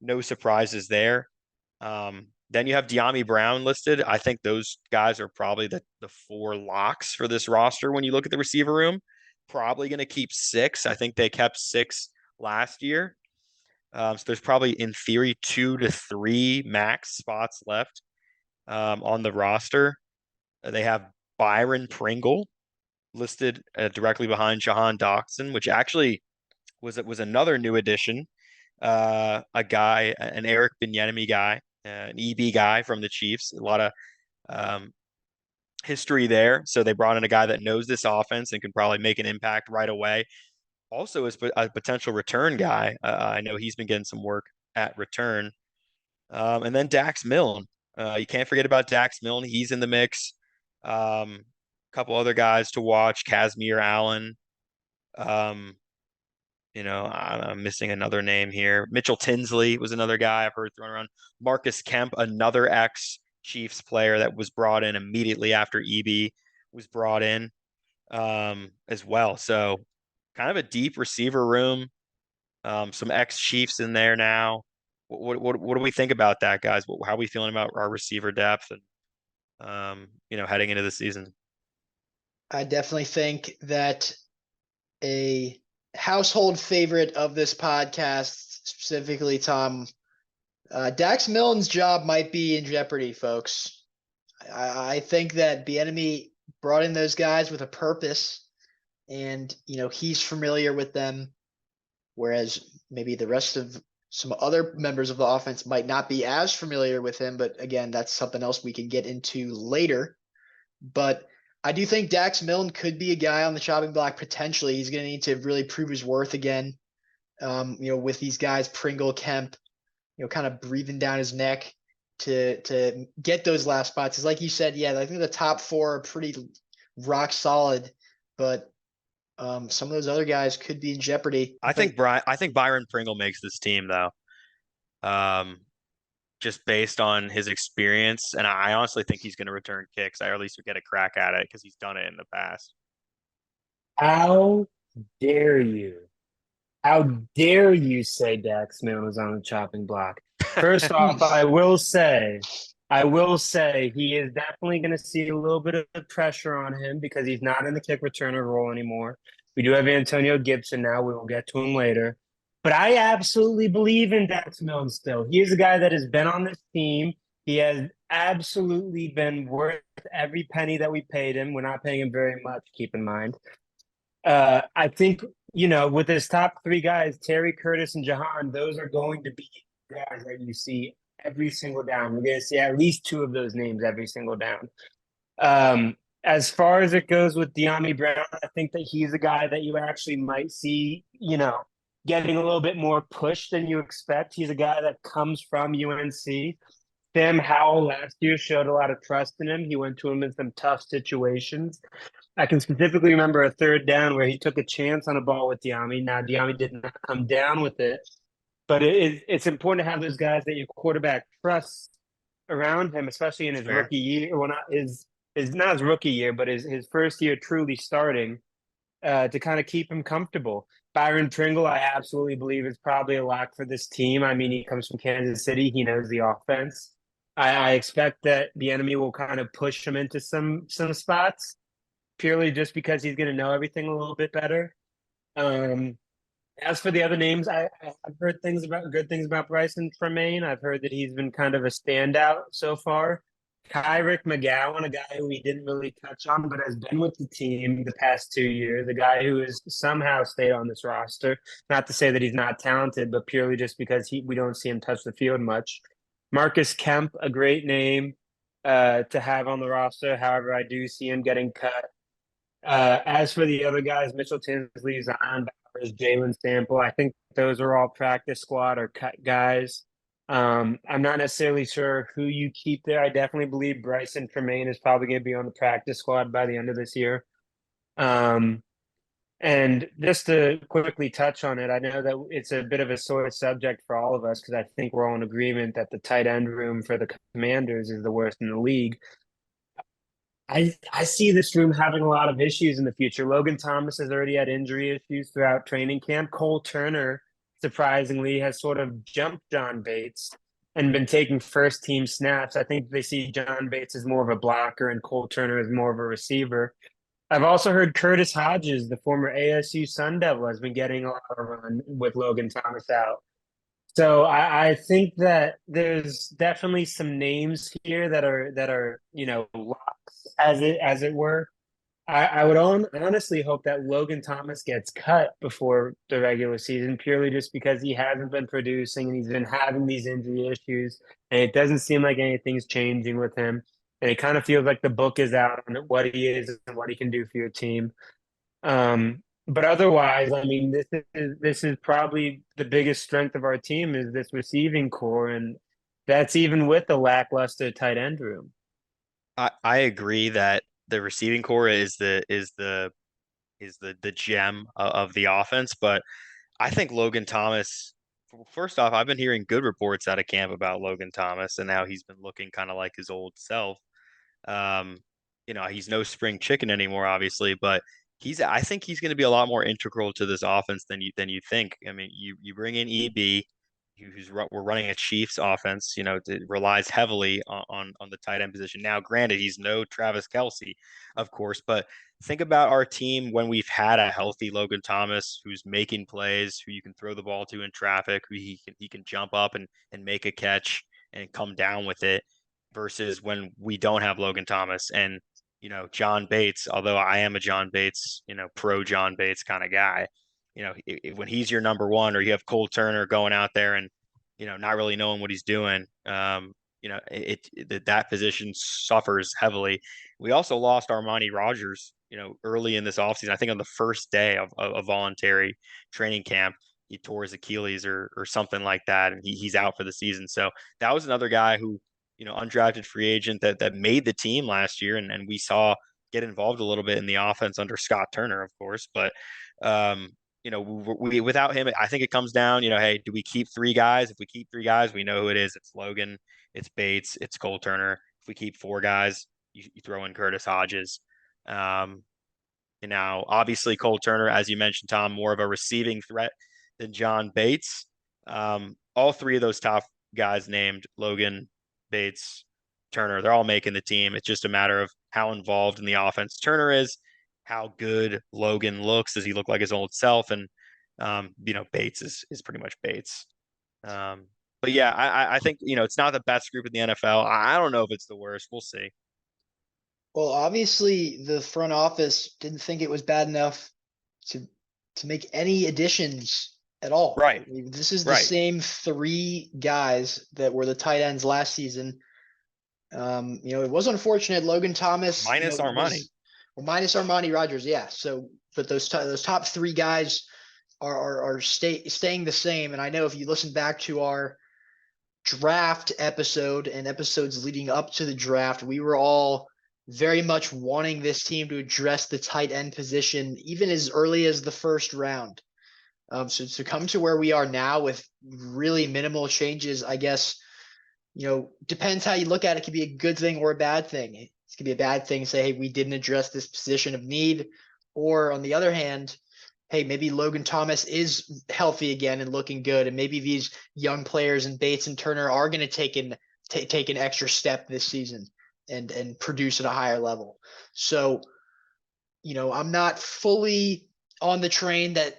No surprises there. Then you have De'Ami Brown listed. I think those guys are probably the 4 locks for this roster when you look at the receiver room. Probably going to keep 6. I think they kept 6 last year. So there's probably, in theory, 2 to 3 max spots left on the roster. They have Byron Pringle listed directly behind Jahan Dotson, which actually was another new addition. A guy, an Eric Bieniemy guy, an EB guy from the Chiefs. A lot of history there. So they brought in a guy that knows this offense and can probably make an impact right away. Also, as a potential return guy, I know he's been getting some work at return. And then Dax Milne. You can't forget about Dax Milne. He's in the mix. A couple other guys to watch. Kazmir Allen. I'm missing another name here. Mitchell Tinsley was another guy I've heard thrown around. Marcus Kemp, another ex-Chiefs player that was brought in immediately after EB was brought in as well. So kind of a deep receiver room. Some ex-Chiefs in there now. What do we think about that, guys? How are we feeling about our receiver depth and heading into the season? I definitely think that a household favorite of this podcast, specifically Tom, Dax Milne's job might be in jeopardy, folks. I think that Bieniemy brought in those guys with a purpose, and he's familiar with them, whereas maybe the rest of some other members of the offense might not be as familiar with him. But again, that's something else we can get into later. But I do think Dax Milne could be a guy on the chopping block potentially. He's going to need to really prove his worth again, with these guys, Pringle, Kemp, kind of breathing down his neck to get those last spots. Is like you said, yeah, I think the top 4 are pretty rock solid, but some of those other guys could be in jeopardy. I think Byron Pringle makes this team though. Um, just based on his experience, and I honestly think he's going to return kicks. I or at least get a crack at it because he's done it in the past. How dare you? How dare you say Dax Milne was on the chopping block? First off, I will say he is definitely going to see a little bit of pressure on him because he's not in the kick returner role anymore. We do have Antonio Gibson now. We will get to him later. But I absolutely believe in Dax Milne still. He is a guy that has been on this team. He has absolutely been worth every penny that we paid him. We're not paying him very much, keep in mind. I think, with his top 3 guys, Terry, Curtis, and Jahan, those are going to be guys that you see every single down. We're going to see at least 2 of those names every single down. As far as it goes with De'Ami Brown, I think that he's a guy that you actually might see, getting a little bit more push than you expect. He's a guy that comes from UNC. Sam Howell last year showed a lot of trust in him. He went to him in some tough situations. I can specifically remember a 3rd down where he took a chance on a ball with De'Ami. Now, De'Ami did not come down with it, but it's important to have those guys that your quarterback trusts around him, especially in his rookie year. Well, not his rookie year, but his first year truly starting, to kind of keep him comfortable. Byron Pringle, I absolutely believe, is probably a lock for this team. I mean, he comes from Kansas City. He knows the offense. I expect that Bieniemy will kind of push him into some spots purely just because he's going to know everything a little bit better. As for the other names, I've heard good things about Bryson Tremaine. I've heard that he's been kind of a standout so far. Kyrick McGowan, a guy who we didn't really touch on, but has been with the team the past 2 years, a guy who has somehow stayed on this roster. Not to say that he's not talented, but purely just because we don't see him touch the field much. Marcus Kemp, a great name to have on the roster. However, I do see him getting cut. As for the other guys, Mitchell Tinsley, Zion Bowers, Jalen Sample, I think those are all practice squad or cut guys. I'm not necessarily sure who you keep there. I definitely believe Bryson Tremaine is probably going to be on the practice squad by the end of this year. And just to quickly touch on it, I know that it's a bit of a sore subject for all of us because I think we're all in agreement that the tight end room for the Commanders is the worst in the league. I see this room having a lot of issues in the future. Logan Thomas has already had injury issues throughout training camp. Cole Turner, surprisingly, has sort of jumped John Bates and been taking first team snaps. I think they see John Bates as more of a blocker and Cole Turner as more of a receiver. I've also heard Curtis Hodges, the former ASU Sun Devil, has been getting a lot of run with Logan Thomas out. So I think that there's definitely some names here that are locks as it were. I would honestly hope that Logan Thomas gets cut before the regular season purely just because he hasn't been producing and he's been having these injury issues and it doesn't seem like anything's changing with him. And it kind of feels like the book is out on what he is and what he can do for your team. But otherwise, I mean, this is probably the biggest strength of our team is this receiving core, and that's even with the lackluster tight end room. I agree that the receiving core is the gem of the offense, but I think Logan Thomas. First off, I've been hearing good reports out of camp about Logan Thomas, and now he's been looking kind of like his old self. Um, he's no spring chicken anymore, obviously, but I think he's going to be a lot more integral to this offense than you think. I mean, you bring in EB, we're running a Chiefs offense, that relies heavily on the tight end position. Now, granted, he's no Travis Kelce, of course, but think about our team when we've had a healthy Logan Thomas who's making plays, who you can throw the ball to in traffic, who he can jump up and make a catch and come down with it, versus when we don't have Logan Thomas and John Bates. Although I am a John Bates, pro John Bates kind of guy. When he's your number one, or you have Cole Turner going out there and not really knowing what he's doing, that position suffers heavily. We also lost Armani Rogers, early in this offseason. I think on the first day of voluntary training camp. he tore his Achilles or something like that, and he's out for the season. So that was another guy who, undrafted free agent that made the team last year, and we saw get involved a little bit in the offense under Scott Turner, of course. But we without him, I think it comes down, hey, do we keep three guys? If we keep three guys, we know who it is. It's Logan, it's Bates, it's Cole Turner. If we keep four guys, you throw in Curtis Hodges. Obviously Cole Turner, as you mentioned, Tom, more of a receiving threat than John Bates. All three of those top guys named, Logan, Bates, Turner, they're all making the team. It's just a matter of how involved in the offense Turner is, how good Logan looks. Does he look like his old self? And Bates is pretty much Bates. But yeah, I think it's not the best group in the NFL. I don't know if it's the worst. We'll see. Well, obviously the front office didn't think it was bad enough to make any additions at all. Right. I mean, this is the same three guys that were the tight ends last season. It was unfortunate. Logan Thomas minus Armani. Minus Armani Rogers, yeah. So, but those top three guys are staying the same. And I know if you listen back to our draft episode and episodes leading up to the draft, we were all very much wanting this team to address the tight end position even as early as the first round. So to come to where we are now with really minimal changes, I guess, depends how you look at it. It could be a good thing or a bad thing. It could be a bad thing, say, hey, we didn't address this position of need. Or on the other hand, hey, maybe Logan Thomas is healthy again and looking good. And maybe these young players and Bates and Turner are going to take an extra step this season and produce at a higher level. So, I'm not fully on the train that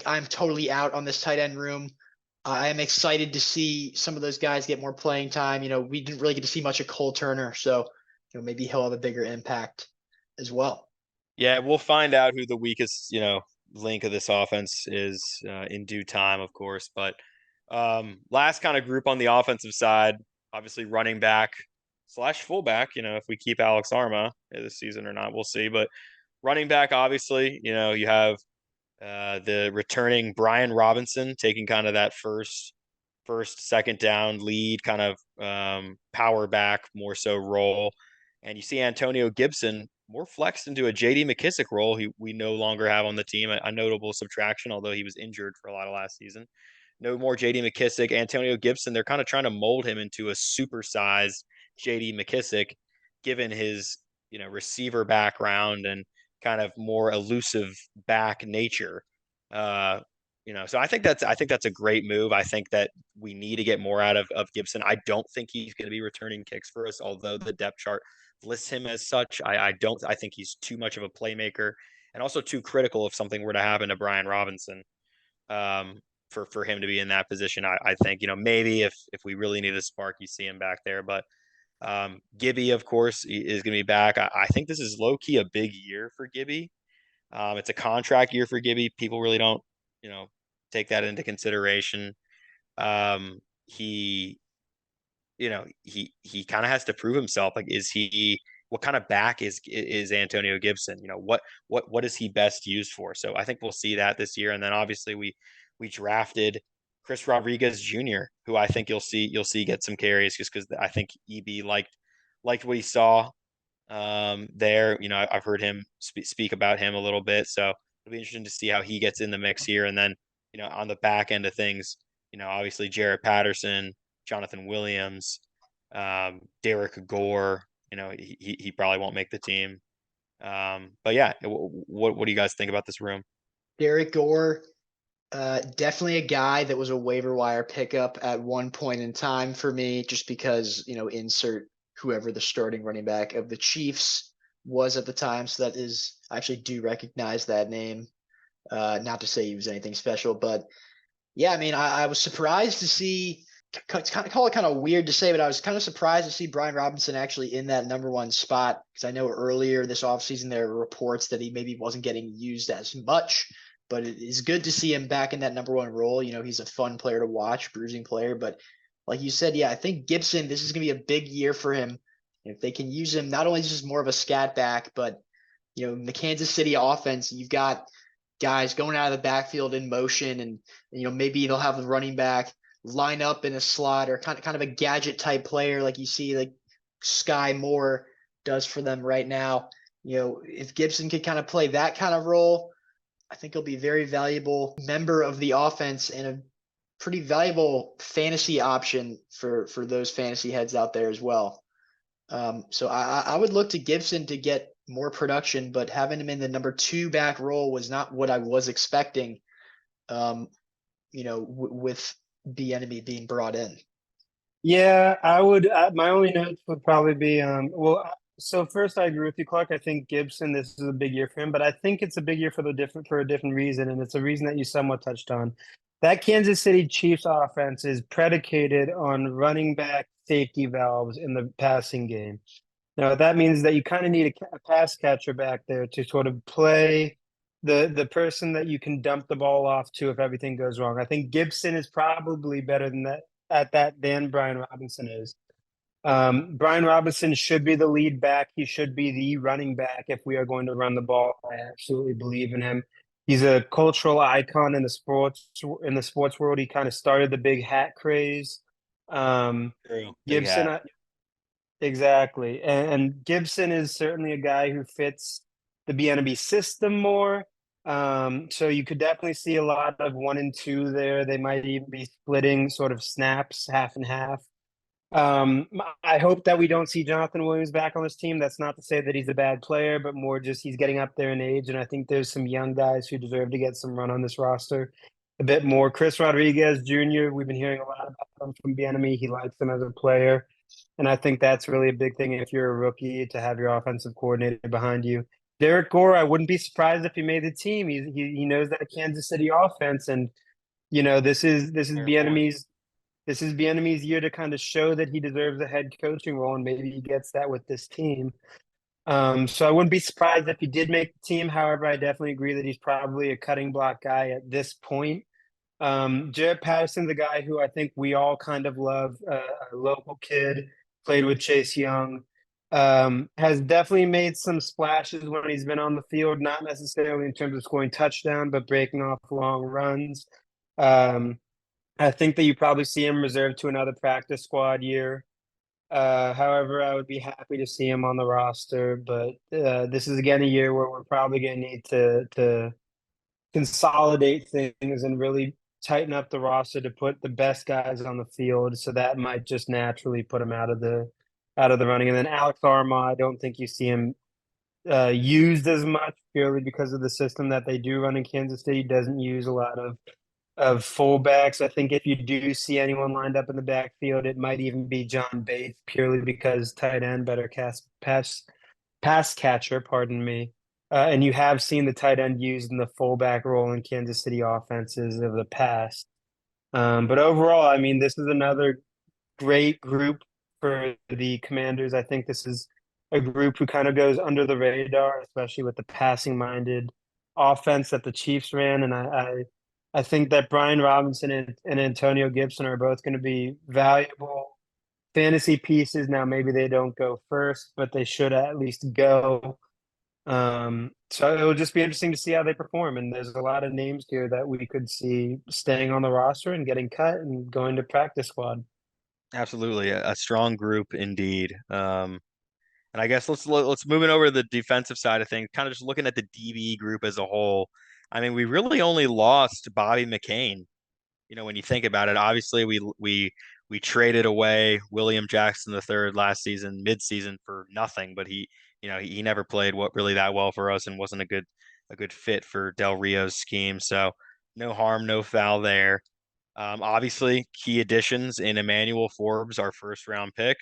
I'm totally out on this tight end room. I am excited to see some of those guys get more playing time. We didn't really get to see much of Cole Turner, so maybe he'll have a bigger impact as well. Yeah, we'll find out who the weakest, link of this offense is in due time, of course. But last kind of group on the offensive side, obviously running back / fullback. If we keep Alex Arma this season or not, we'll see. But running back, obviously, you have the returning Brian Robinson taking kind of that first, second down lead, kind of power back more so role. And you see Antonio Gibson more flexed into a JD McKissick role we no longer have on the team, a notable subtraction, although he was injured for a lot of last season. No more JD McKissick. Antonio Gibson, they're kind of trying to mold him into a supersized JD McKissick, given his, receiver background and kind of more elusive back nature. So I think that's a great move. I think that we need to get more out of Gibson. I don't think he's going to be returning kicks for us, although the depth chart lists him as such. I think he's too much of a playmaker and also too critical if something were to happen to Brian Robinson. For him to be in that position, I think, maybe if we really need a spark, you see him back there. But Gibby, of course, is going to be back. I think this is low key a big year for Gibby. It's a contract year for Gibby. People really don't, take that into consideration. He kind of has to prove himself. Like, what kind of back is Antonio Gibson? What is he best used for? So I think we'll see that this year. And then obviously we drafted Chris Rodriguez Jr., who I think you'll see get some carries just because I think EB liked what he saw there. I've heard him speak about him a little bit. So it'll be interesting to see how he gets in the mix here. And then, on the back end of things, obviously Jarrett Patterson, Jonathan Williams, Derek Gore, he probably won't make the team. But yeah, what do you guys think about this room? Derek Gore, definitely a guy that was a waiver wire pickup at one point in time for me, just because, insert whoever the starting running back of the Chiefs was at the time. So I actually do recognize that name. Not to say he was anything special, but yeah, I mean, I was surprised to see, call it kind of weird to say, but I was kind of surprised to see Brian Robinson actually in that number one spot, because I know earlier this offseason there were reports that he maybe wasn't getting used as much, but it is good to see him back in that number one role. He's a fun player to watch, bruising player, but like you said, yeah, I think Gibson, this is going to be a big year for him. If they can use him, not only just more of a scat back, but, in the Kansas City offense, you've got guys going out of the backfield in motion, and maybe they'll have the running back line up in a slot, or kind of a gadget type player like you see like Sky Moore does for them right now. If Gibson could kind of play that kind of role, I think he'll be a very valuable member of the offense and a pretty valuable fantasy option for those fantasy heads out there as well. So I would look to Gibson to get more production, but having him in the number 2 back role was not what I was expecting. With Bieniemy being brought in. Yeah, I would. My only notes would probably be, so first I agree with you, Clark. I think Gibson, this is a big year for him, but I think it's a big year for a different reason, and it's a reason that you somewhat touched on. That Kansas City Chiefs offense is predicated on running back safety valves in the passing game. Now, that means that you kind of need a pass catcher back there to sort of play the person that you can dump the ball off to if everything goes wrong. I think Gibson is probably better than that at that than Brian Robinson is. Brian Robinson should be the lead back. He should be the running back if we are going to run the ball. I absolutely believe in him. He's a cultural icon in the sports world. He kind of started the big hat craze. True. Big Gibson, hat. exactly. And Gibson is certainly a guy who fits the Bieniemy system more. So you could definitely see a lot of 1 and 2 there. They might even be splitting sort of snaps half and half. I hope that we don't see Jonathan Williams back on this team. That's not to say that he's a bad player, but more just he's getting up there in age. And I think there's some young guys who deserve to get some run on this roster a bit more. Chris Rodriguez Jr., we've been hearing a lot about him from Bieniemy. He likes him as a player. And I think that's really a big thing if you're a rookie to have your offensive coordinator behind you. Derek Gore, I wouldn't be surprised if he made the team. He knows that Kansas City offense, and this is Bieniemy's year to kind of show that he deserves a head coaching role, and maybe he gets that with this team. So I wouldn't be surprised if he did make the team. However, I definitely agree that he's probably a cutting block guy at this point. Jared Patterson's a guy who I think we all kind of love, a local kid, played with Chase Young, has definitely made some splashes when he's been on the field, not necessarily in terms of scoring touchdown, but breaking off long runs. I think that you probably see him reserved to another practice squad year. However, I would be happy to see him on the roster, but this is again a year where we're probably going to need to consolidate things and really tighten up the roster to put the best guys on the field. So that might just naturally put him out of the running. And then Alex Armah, I don't think you see him used as much purely because of the system that they do run in Kansas City. Doesn't use a lot of fullbacks. I think if you do see anyone lined up in the backfield, it might even be John Bates, purely because tight end, better pass catcher, pardon me. And you have seen the tight end used in the fullback role in Kansas City offenses of the past. But overall, I mean, this is another great group for the Commanders. I think this is a group who kind of goes under the radar, especially with the passing-minded offense that the Chiefs ran. And I think that Brian Robinson and Antonio Gibson are both going to be valuable fantasy pieces. Now, maybe they don't go first, but they should at least go. So it'll just be interesting to see how they perform. And there's a lot of names here that we could see staying on the roster and getting cut and going to practice squad. Absolutely, a strong group indeed. And I guess let's move it over to the defensive side of things. Kind of just looking at the DB group as a whole. I mean, we really only lost Bobby McCain. When you think about it, obviously we traded away William Jackson III last season, midseason, for nothing, but he never played really that well for us and wasn't a good fit for Del Rio's scheme. So no harm, no foul there. Obviously, key additions in Emmanuel Forbes, our first round pick.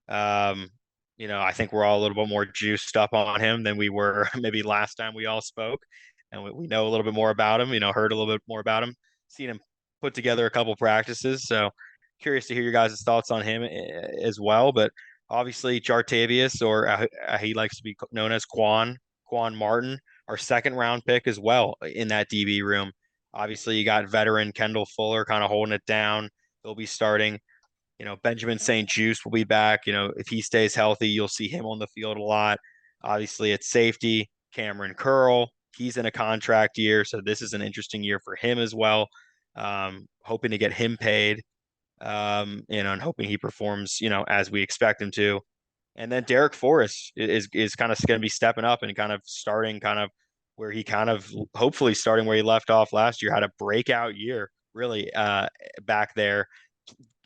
I think we're all a little bit more juiced up on him than we were maybe last time we all spoke, and we know a little bit more about him. Heard a little bit more about him, seen him put together a couple practices. So curious to hear your guys' thoughts on him as well. But obviously, Jartavius, or he likes to be known as Quan Martin, our second round pick as well in that DB room. Obviously, you got veteran Kendall Fuller kind of holding it down. He'll be starting. Benjamin St-Juste will be back. If he stays healthy, you'll see him on the field a lot. Obviously, it's safety, Cameron Curl, He's in a contract year, so this is an interesting year for him as well. Hoping to get him paid, and hoping he performs, as we expect him to. And then Derek Forrest is kind of going to be stepping up and kind of starting kind of where he kind of hopefully starting where he left off last year. Had a breakout year, really, back there,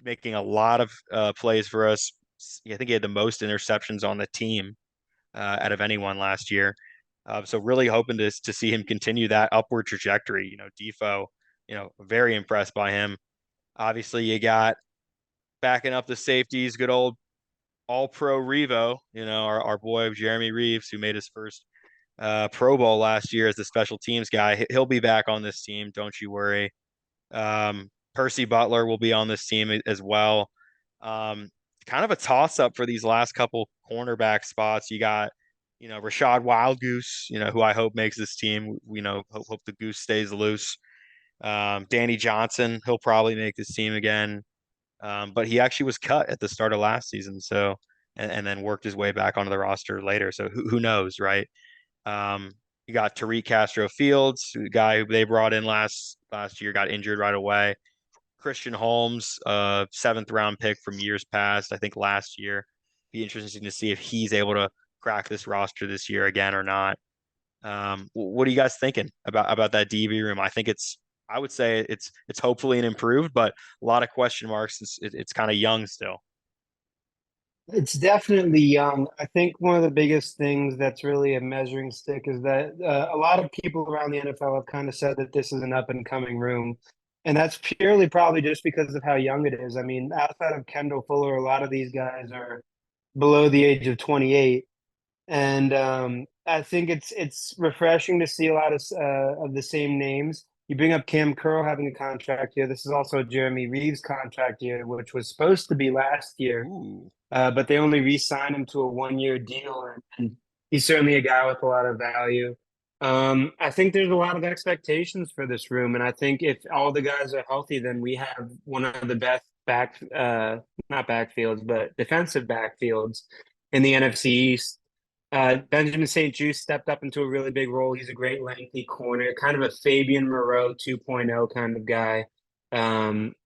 making a lot of plays for us. I think he had the most interceptions on the team out of anyone last year. So really hoping to see him continue that upward trajectory. Defoe, very impressed by him. Obviously, you got backing up the safeties, good old All-Pro Revo, our boy Jeremy Reeves, who made his first Pro Bowl last year as the special teams guy. He'll be back on this team, don't you worry. Percy Butler will be on this team as well. Kind of a toss-up for these last couple cornerback spots. You got, Rashad Wildgoose, who I hope makes this team. Hope the goose stays loose. Danny Johnson, he'll probably make this team again. But he actually was cut at the start of last season, so and then worked his way back onto the roster later. So who knows, right? You got Tariq Castro Fields, the guy who they brought in last year, got injured right away. Christian Holmes, 7th round pick from years past, I think last year. Be interesting to see if he's able to crack this roster this year again or not. What are you guys thinking about that DB room? I would say it's hopefully an improved, but a lot of question marks. It's kind of young still. It's definitely young. I think one of the biggest things that's really a measuring stick is that a lot of people around the NFL have kind of said that this is an up and coming room. And that's purely probably just because of how young it is. I mean, outside of Kendall Fuller, a lot of these guys are below the age of 28. And I think it's refreshing to see a lot of the same names. You bring up Cam Curl having a contract year. This is also Jeremy Reeves' contract year, which was supposed to be last year. But they only re-signed him to a 1-year deal, and he's certainly a guy with a lot of value. I think there's a lot of expectations for this room, and I think if all the guys are healthy, then we have one of the best not backfields, but defensive backfields in the NFC East. Benjamin St. Juste stepped up into a really big role. He's a great lengthy corner, kind of a Fabian Moreau 2.0 kind of guy.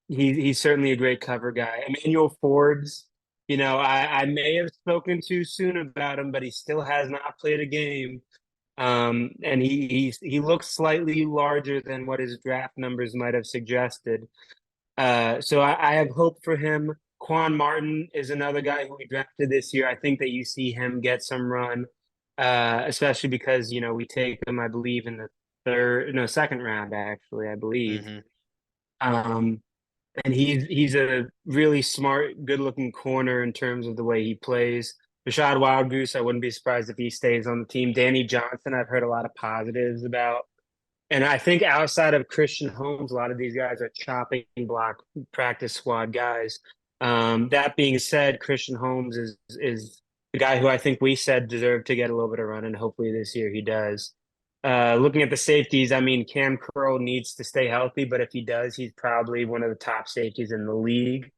He's certainly a great cover guy. Emmanuel Forbes, I may have spoken too soon about him, but he still has not played a game. And he looks slightly larger than what his draft numbers might have suggested. So I have hope for him. Quan Martin is another guy who we drafted this year. I think that you see him get some run, especially because, we take him, I believe, in the second round, actually, I believe. Mm-hmm. And he's a really smart, good-looking corner in terms of the way he plays. Rashad Wildgoose, I wouldn't be surprised if he stays on the team. Danny Johnson, I've heard a lot of positives about. And I think outside of Christian Holmes, a lot of these guys are chopping block practice squad guys. That being said, Christian Holmes is the guy who I think we said deserved to get a little bit of run, and hopefully this year he does. Looking at the safeties, I mean, Cam Curl needs to stay healthy, but if he does, he's probably one of the top safeties in the league.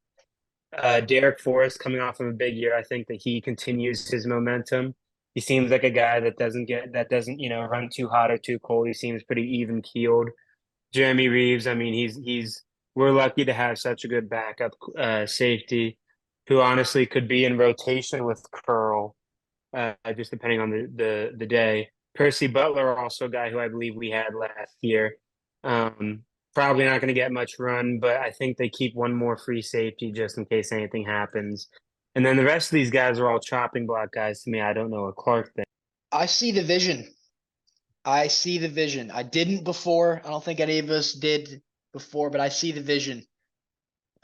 Derek Forrest coming off of a big year, I think that he continues his momentum. He seems like a guy that doesn't run too hot or too cold. He seems pretty even keeled. Jeremy Reeves, I mean, we're lucky to have such a good backup safety who honestly could be in rotation with Curl, just depending on the day. Percy Butler, also a guy who I believe we had last year. Probably not going to get much run, but I think they keep one more free safety just in case anything happens. And then the rest of these guys are all chopping block guys to me. I don't know what Clark thinks. I see the vision. I didn't before. I don't think any of us did before, but I see the vision.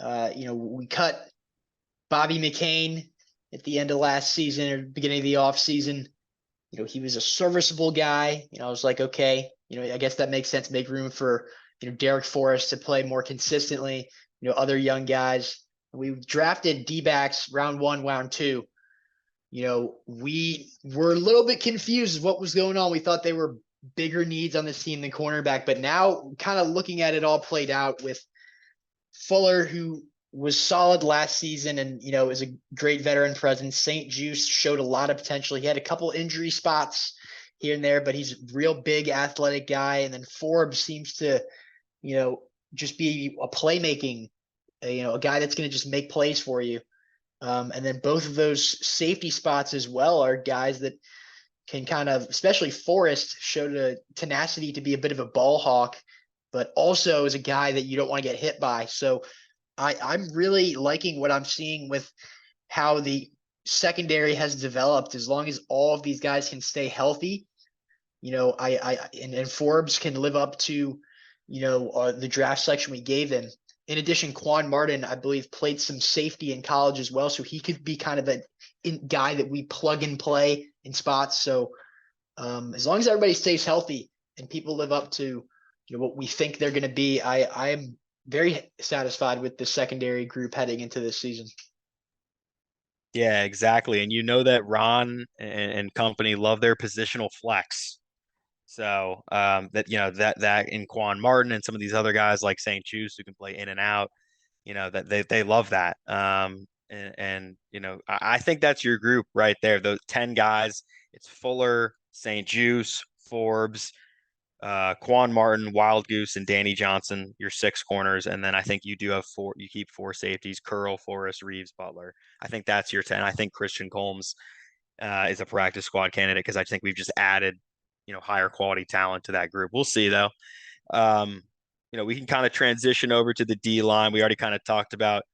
We cut Bobby McCain at the end of last season or beginning of the off season. He was a serviceable guy. I was like, okay, I guess that makes sense. Make room for, Derek Forrest to play more consistently, other young guys. We drafted D-backs round 1, round 2. We were a little bit confused what was going on. We thought they were bigger needs on this team than cornerback, but now kind of looking at it all played out with Fuller, who was solid last season and, is a great veteran presence. St. Juste showed a lot of potential. He had a couple injury spots here and there, but he's a real big athletic guy. And then Forbes seems to, just be a playmaking, a guy that's going to just make plays for you. And then both of those safety spots as well are guys that can kind of, especially Forrest, showed a tenacity to be a bit of a ball hawk, but also is a guy that you don't want to get hit by. So I'm really liking what I'm seeing with how the secondary has developed. As long as all of these guys can stay healthy, and Forbes can live up to, the draft selection we gave him. In addition, Quan Martin, I believe, played some safety in college as well, so he could be kind of a guy that we plug and play in spots. So as long as everybody stays healthy and people live up to what we think they're going to be, I am very satisfied with the secondary group heading into this season. Yeah, exactly. And you know that Ron and company love their positional flex. So that in Quan Martin and some of these other guys like St. Juice who can play in and out, that they love that. I think that's your group right there. Those 10 guys. It's Fuller, St. Juice, Forbes, Quan Martin, Wild Goose, and Danny Johnson, your 6 corners. And then I think you do have 4, you keep 4 safeties, Curl, Forrest, Reeves, Butler. I think that's your 10. I think Christian Combs is a practice squad candidate because I think we've just added, higher quality talent to that group. We'll see though. We can kind of transition over to the D line. We already kind of talked about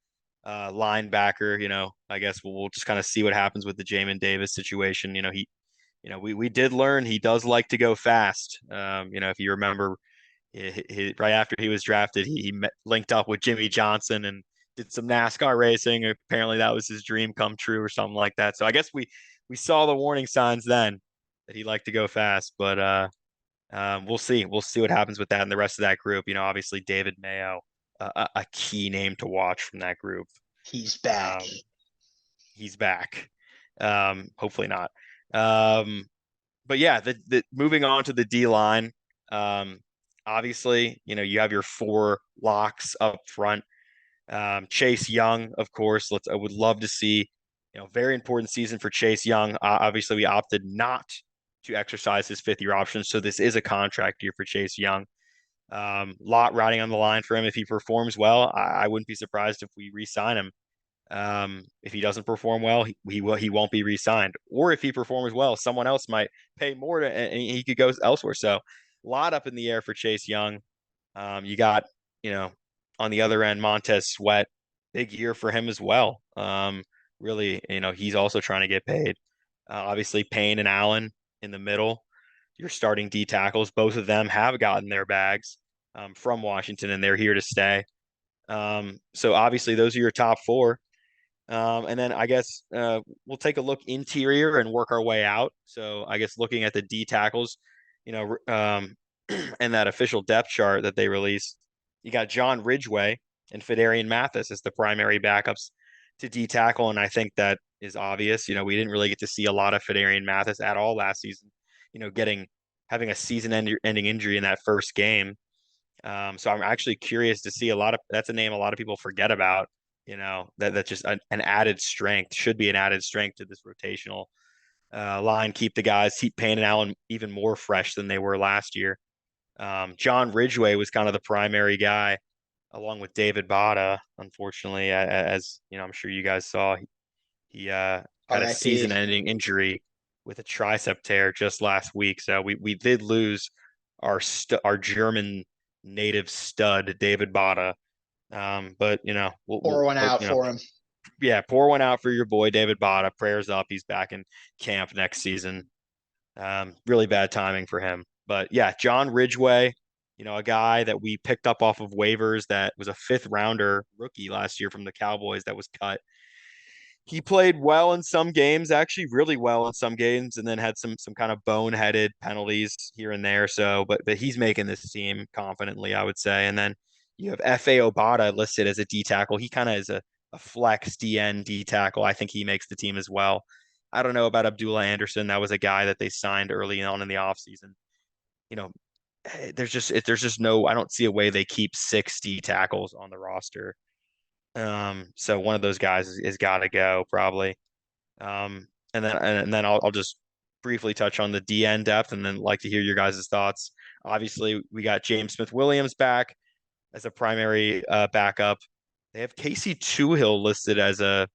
linebacker. I guess we'll just kind of see what happens with the Jamin Davis situation. We did learn he does like to go fast. If you remember, right after he was drafted, he linked up with Jimmy Johnson and did some NASCAR racing. Apparently, that was his dream come true or something like that. So I guess we saw the warning signs then that he liked to go fast. But we'll see. We'll see what happens with that and the rest of that group. Obviously David Mayo, a key name to watch from that group. He's back. He's back. Hopefully not. But yeah, the moving on to the D line. Obviously, you have your 4 locks up front. Chase Young, of course. I would love to see, very important season for Chase Young. Obviously, we opted not to exercise his 5th-year option, so this is a contract year for Chase Young. Lot riding on the line for him. If he performs well, I wouldn't be surprised if we re-sign him. If he doesn't perform well, he won't be re-signed. Or if he performs well, someone else might pay more and he could go elsewhere. So a lot up in the air for Chase Young. You got, on the other end, Montez Sweat, big year for him as well. Really, he's also trying to get paid. Obviously, Payne and Allen in the middle, your starting D tackles, both of them have gotten their bags from Washington, and they're here to stay. So obviously, those are your top 4. And then I guess we'll take a look interior and work our way out. So I guess looking at the D tackles, and that official depth chart that they released, you got John Ridgway and Fedarian Mathis as the primary backups to D tackle. And I think that is obvious. We didn't really get to see a lot of Fedarian Mathis at all last season, having a season ending injury in that first game. So I'm actually curious to see that's a name a lot of people forget about, that's just an added strength, should be an added strength to this rotational line. Keep the guys, keep Payne and Allen even more fresh than they were last year. John Ridgway was kind of the primary guy along with David Bada, unfortunately, as I'm sure you guys saw, he had a season ending injury with a tricep tear just last week. So we did lose our German native stud, David Bada. But we'll pour one out for him. Yeah, pour one out for your boy David Bada. Prayers up. He's back in camp next season. Really bad timing for him. But yeah, John Ridgway, a guy that we picked up off of waivers that was a 5th rounder rookie last year from the Cowboys that was cut. He played well in some games, actually really well in some games, and then had some kind of boneheaded penalties here and there. So, but he's making this team confidently, I would say. And then you have F.A. Obata listed as a D tackle. He kind of is a flex DN D tackle. I think he makes the team as well. I don't know about Abdullah Anderson. That was a guy that they signed early on in the offseason. There's just no, I don't see a way they keep 6 D tackles on the roster. So one of those guys is got to go probably. And then I'll just briefly touch on the DN depth and then like to hear your guys' thoughts. Obviously, we got James Smith-Williams back as a primary backup. They have Casey Toohill listed as the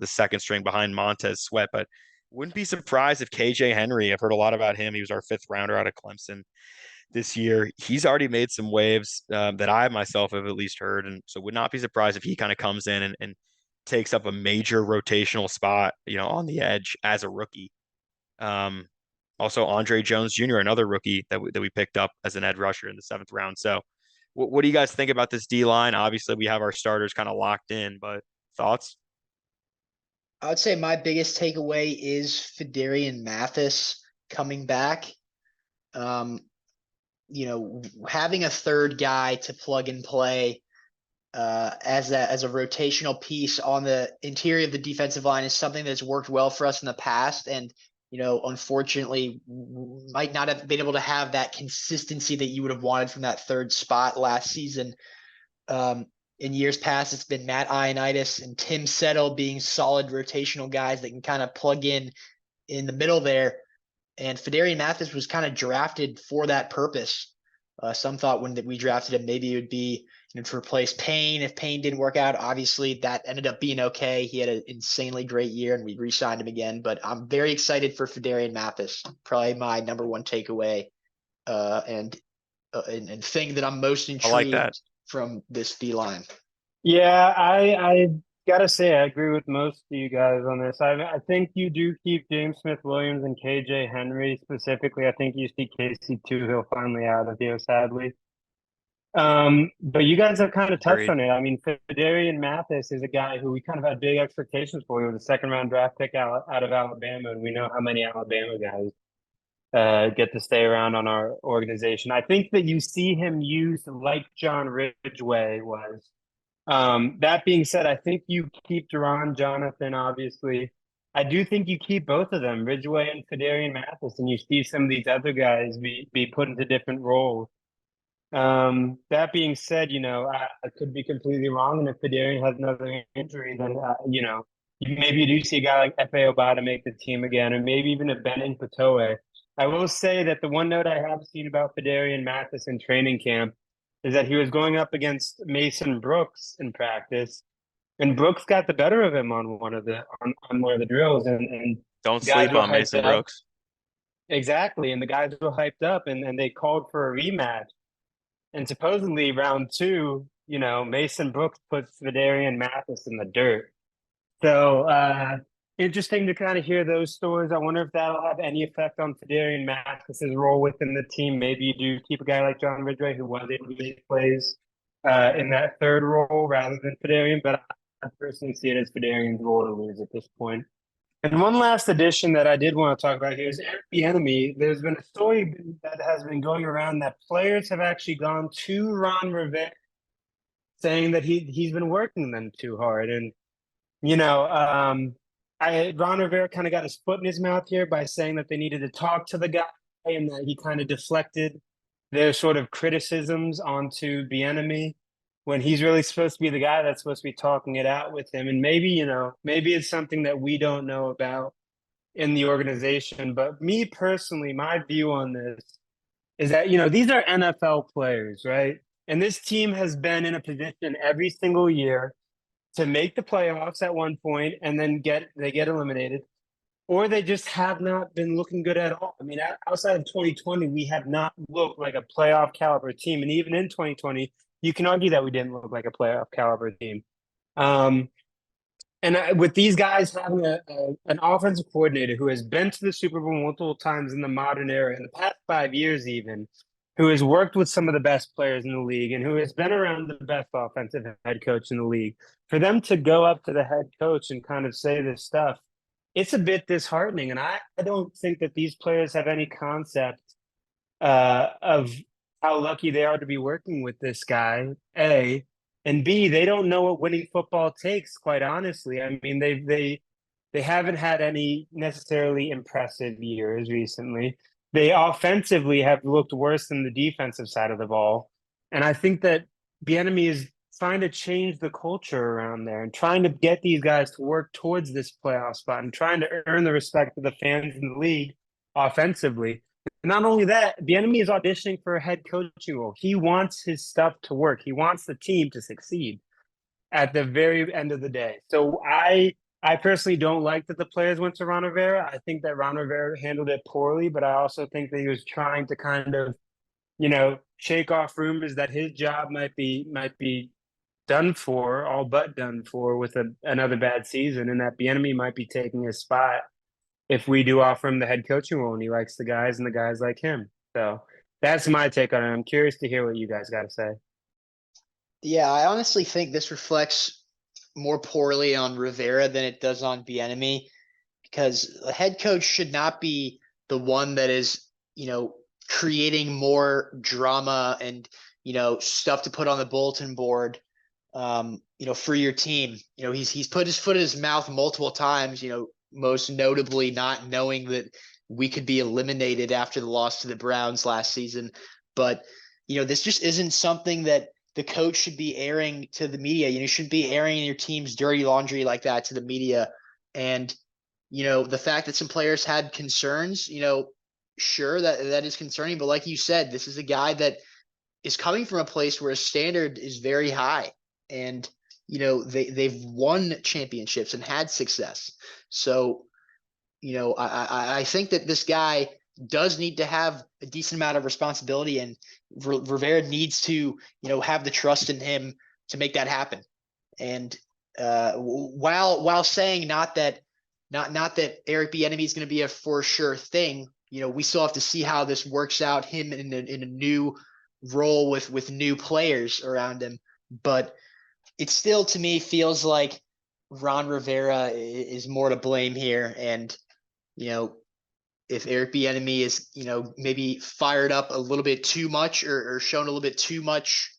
second string behind Montez Sweat, but wouldn't be surprised if KJ Henry, I've heard a lot about him. He was our 5th rounder out of Clemson this year. He's already made some waves that I myself have at least heard, and so would not be surprised if he kind of comes in and takes up a major rotational spot, on the edge as a rookie. Also, Andre Jones Jr., another rookie that we picked up as an edge rusher in the 7th round. So, what do you guys think about this D line? Obviously, we have our starters kind of locked in, but thoughts? I would say my biggest takeaway is Fidarian Mathis coming back. Having a third guy to plug and play as a rotational piece on the interior of the defensive line is something that's worked well for us in the past. And, unfortunately might not have been able to have that consistency that you would have wanted from that third spot last season. In years past, it's been Matt Ioannidis and Tim Settle being solid rotational guys that can kind of plug in the middle there. And Fidarian Mathis was kind of drafted for that purpose. Some thought when we drafted him, maybe it would be to replace Payne. If Payne didn't work out, obviously that ended up being okay. He had an insanely great year and we re-signed him again. But I'm very excited for Fidarian Mathis. Probably my number one takeaway and thing that I'm most intrigued I like that from this D line. Yeah, I gotta say I agree with most of you guys on this. I think you do keep James Smith-Williams and KJ Henry specifically. I think you see Casey Toohill finally out of here, sadly. But you guys have kind of touched on it. I mean, Fidarian Mathis is a guy who we kind of had big expectations for. He was a 2nd round draft pick out of Alabama, and we know how many Alabama guys get to stay around on our organization. I think that you see him used like John Ridgeway was. That being said, I think you keep Deron Jonathan, obviously. I do think you keep both of them, Ridgeway and Fidarian Mathis, and you see some of these other guys be put into different roles. That being said, I could be completely wrong, and if Fidarian has another injury, then maybe you do see a guy like Efe Obada make the team again, or maybe even a Benin Patoe. I will say that the one note I have seen about Fidarian Mathis in training camp is that he was going up against Mason Brooks in practice, and Brooks got the better of him on one of the drills, and don't sleep on Mason Brooks. Exactly, and the guys were hyped up, and they called for a rematch. And supposedly round 2, Mason Brooks puts Fidarian Mathis in the dirt. So interesting to kind of hear those stories. I wonder if that'll have any effect on Fidarian Mathis's role within the team. Maybe you do keep a guy like John Ridgeway who was able to make plays in that 3rd role rather than Fidarian, but I personally see it as Fidarian's role to lose at this point. And one last addition that I did want to talk about here is Eric Bieniemy. There's been a story that has been going around that players have actually gone to Ron Rivera saying that he's been working them too hard. And, Ron Rivera kind of got his foot in his mouth here by saying that they needed to talk to the guy and that he kind of deflected their sort of criticisms onto Bieniemy when he's really supposed to be the guy that's supposed to be talking it out with him. And maybe it's something that we don't know about in the organization. But me personally, my view on this is that, these are NFL players, right? And this team has been in a position every single year to make the playoffs at one point and then they get eliminated, or they just have not been looking good at all. I mean, outside of 2020, we have not looked like a playoff caliber team. And even in 2020, you can argue that we didn't look like a playoff caliber team. With these guys having an offensive coordinator who has been to the Super Bowl multiple times in the modern era, in the past 5 years even, who has worked with some of the best players in the league and who has been around the best offensive head coach in the league, for them to go up to the head coach and kind of say this stuff, it's a bit disheartening. And I don't think that these players have any concept of how lucky they are to be working with this guy, A, and B, they don't know what winning football takes, quite honestly. I mean, they haven't had any necessarily impressive years recently. They offensively have looked worse than the defensive side of the ball. And I think that Bieniemy is trying to change the culture around there and trying to get these guys to work towards this playoff spot and trying to earn the respect of the fans in the league offensively. And not only that, Bieniemy is auditioning for a head coaching role. He wants his stuff to work. He wants the team to succeed at the very end of the day. So I personally don't like that the players went to Ron Rivera. I think that Ron Rivera handled it poorly, but I also think that he was trying to kind of, shake off rumors that his job might be done for, all but done for, with another bad season, and that Bieniemy might be taking his spot if we do offer him the head coaching role and he likes the guys and the guys like him. So that's my take on it. I'm curious to hear what you guys got to say. Yeah, I honestly think this reflects more poorly on Rivera than it does on Bieniemy, because a head coach should not be the one that is, creating more drama and, stuff to put on the bulletin board, for your team. He's put his foot in his mouth multiple times, most notably not knowing that we could be eliminated after the loss to the Browns last season. But, this just isn't something that the coach should be airing to the media. You shouldn't be airing your team's dirty laundry like that to the media. And, the fact that some players had concerns, sure, that is concerning. But like you said, this is a guy that is coming from a place where his standard is very high. And, they've won championships and had success. So, I think that this guy does need to have a decent amount of responsibility, and Rivera needs to, have the trust in him to make that happen. And while saying not that Eric Bieniemy is going to be a for sure thing, we still have to see how this works out, him in a new role with new players around him. But it still, to me, feels like Ron Rivera is more to blame here. And, if Eric Bieniemy is, maybe fired up a little bit too much or shown a little bit too much,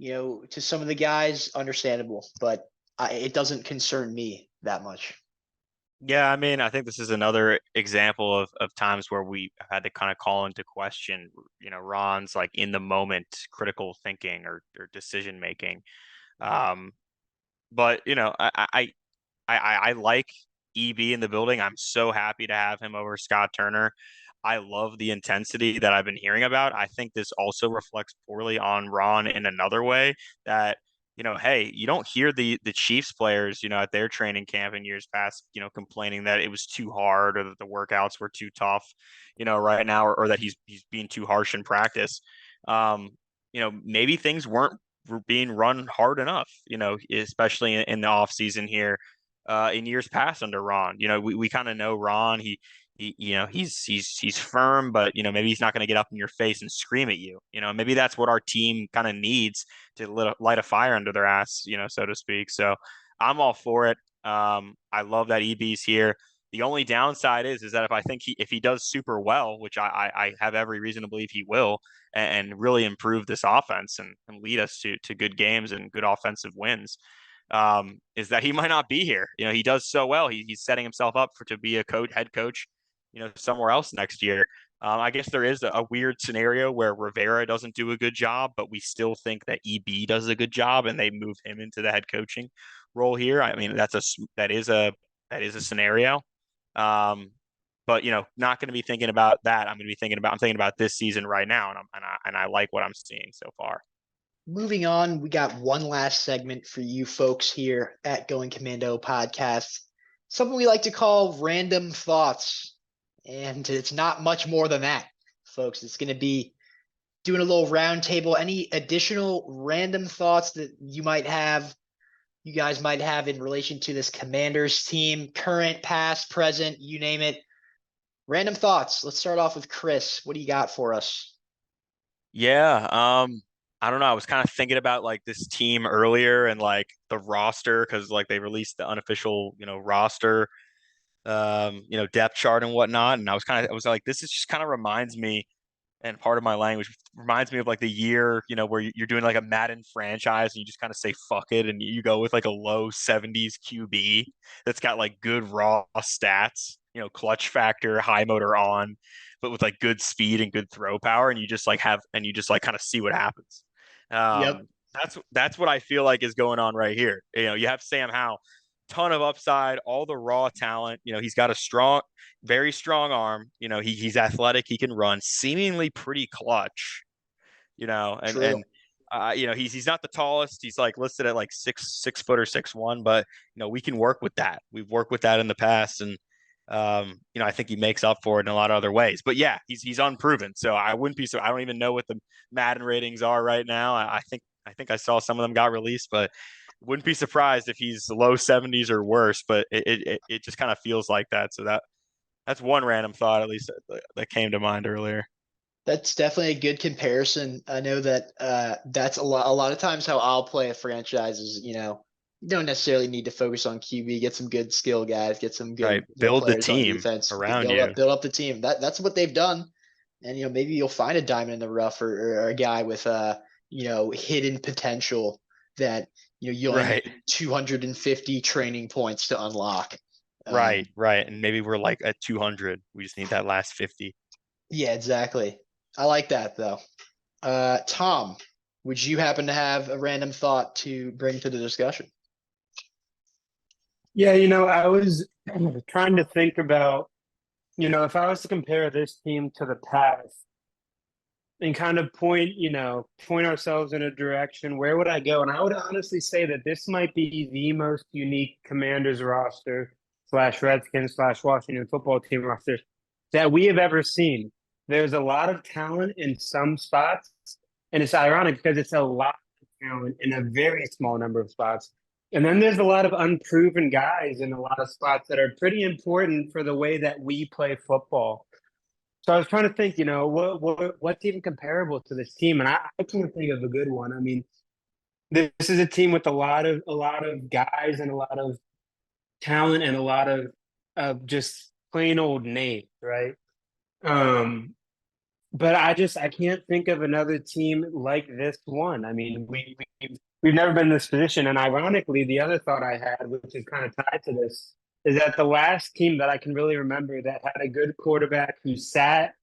to some of the guys, understandable. But it doesn't concern me that much. Yeah, I mean, I think this is another example of times where we had to kind of call into question, Ron's like in the moment critical thinking or decision making. Um, but I like EB in the building. I'm so happy to have him over Scott Turner. I love the intensity that I've been hearing about. I think this also reflects poorly on Ron in another way that, hey, you don't hear the Chiefs players, at their training camp in years past, complaining that it was too hard or that the workouts were too tough, right now, or that he's being too harsh in practice. Maybe things weren't being run hard enough, especially in the off season here, in years past under Ron. We kind of know Ron. He's firm, but maybe he's not going to get up in your face and scream at you. Maybe that's what our team kind of needs to light a fire under their ass, so to speak. So I'm all for it. I love that EB's here. The only downside is that if he does super well, which I have every reason to believe he will, and really improve this offense and lead us to good games and good offensive wins, is that he might not be here. He does so well. He's setting himself up to be a head coach, somewhere else next year. I guess there is a weird scenario where Rivera doesn't do a good job, but we still think that EB does a good job, and they move him into the head coaching role here. I mean, that is a scenario. But not going to be thinking about that. I'm thinking about this season right now, and I like what I'm seeing so far. Moving on, we got one last segment for you folks here at Going Commando Podcast. Something we like to call random thoughts. And it's not much more than that, folks. It's going to be doing a little roundtable. Any additional random thoughts that you guys might have in relation to this Commanders team, current, past, present, you name it. Random thoughts. Let's start off with Chris. What do you got for us? Yeah, I don't know. I was kind of thinking about like this team earlier and like the roster, because like they released the unofficial, roster, depth chart and whatnot. And I was like, this is just kind of reminds me, and part of my language reminds me of like the year, where you're doing like a Madden franchise and you just kind of say fuck it and you go with like a low 70s QB that's got like good raw stats, clutch factor, high motor on, but with like good speed and good throw power, and you just like kind of see what happens. Yep. That's what I feel like is going on right here. You have Sam Howell, ton of upside, all the raw talent. He's got a very strong arm. He's athletic, he can run, seemingly pretty clutch. And True. he's not the tallest. He's like listed at like 6 foot or 6'1", but we can work with that. We've worked with that in the past, and I think he makes up for it in a lot of other ways. But yeah, he's unproven. So I wouldn't be I don't even know what the Madden ratings are right now. I think I saw some of them got released, but wouldn't be surprised if he's low 70s or worse. But it just kind of feels like that. So that's one random thought, at least that came to mind earlier. That's definitely a good comparison. I know that that's a lot of times how I'll play a franchise is, you don't necessarily need to focus on QB, get some good skill guys, get some good Right. Build the players on team defense, around you. build up the team. That's what they've done. And maybe you'll find a diamond in the rough or a guy with hidden potential that you only Right. need 250 training points to unlock. Right. And maybe we're like at 200. We just need that last 50. Yeah, exactly. I like that though. Tom, would you happen to have a random thought to bring to the discussion? Yeah, I was trying to think about, if I was to compare this team to the past and kind of point ourselves in a direction, where would I go? And I would honestly say that this might be the most unique Commanders roster / Redskins / Washington football team roster that we have ever seen. There's a lot of talent in some spots, and it's ironic because it's a lot of talent in a very small number of spots. And then there's a lot of unproven guys in a lot of spots that are pretty important for the way that we play football. So I was trying to think, what's even comparable to this team, and I can't think of a good one. I mean, this is a team with a lot of guys and a lot of talent and a lot of just plain old names, right? But I can't think of another team like this one. I mean, we've never been in this position, and ironically, the other thought I had, which is kind of tied to this, is that the last team that I can really remember that had a good quarterback who sat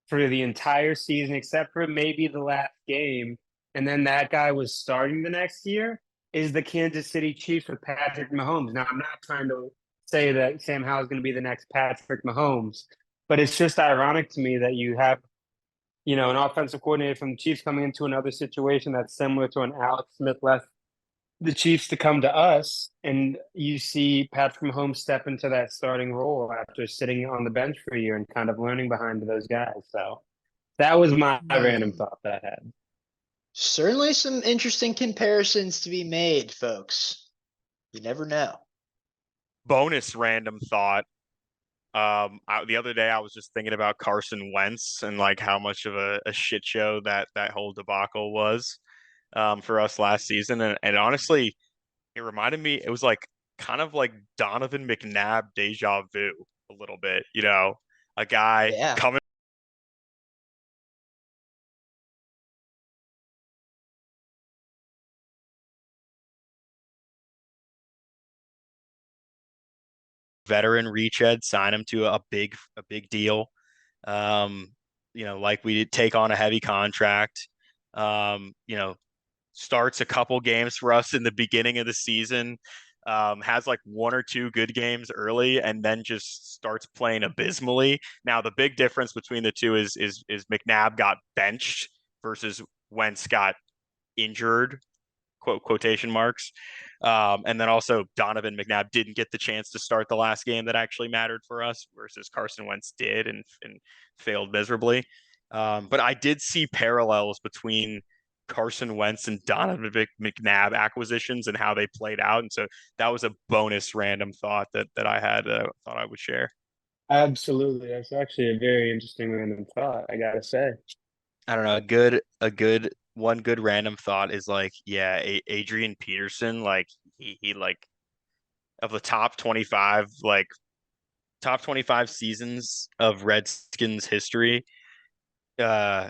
for the entire season, except for maybe the last game, and then that guy was starting the next year, is the Kansas City Chiefs with Patrick Mahomes. Now, I'm not trying to say that Sam Howell is going to be the next Patrick Mahomes, but it's just ironic to me that you have, an offensive coordinator from the Chiefs coming into another situation that's similar to when Alex Smith left the Chiefs to come to us, and you see Patrick Mahomes step into that starting role after sitting on the bench for a year and kind of learning behind those guys. So that was my random thought that I had. Certainly some interesting comparisons to be made, folks. You never know. Bonus random thought. The other day I was just thinking about Carson Wentz and like how much of a shit show that whole debacle was for us last season, and honestly, it reminded me. It was like kind of like Donovan McNabb deja vu a little bit. A guy Yeah. coming veteran reach-ed, sign him to a big deal. Like we did take on a heavy contract. Um, you know, starts a couple games for us in the beginning of the season, has like one or two good games early, and then just starts playing abysmally. Now the big difference between the two is McNabb got benched versus Wentz got injured, quotation marks. And then also Donovan McNabb didn't get the chance to start the last game that actually mattered for us versus Carson Wentz did and failed miserably. But I did see parallels between Carson Wentz and Donovan McNabb acquisitions and how they played out. And so that was a bonus random thought that I had that I thought I would share. Absolutely. That's actually a very interesting random thought, I gotta say. I don't know. One good random thought is like, yeah, Adrian Peterson, like he like of the top 25 seasons of Redskins history, uh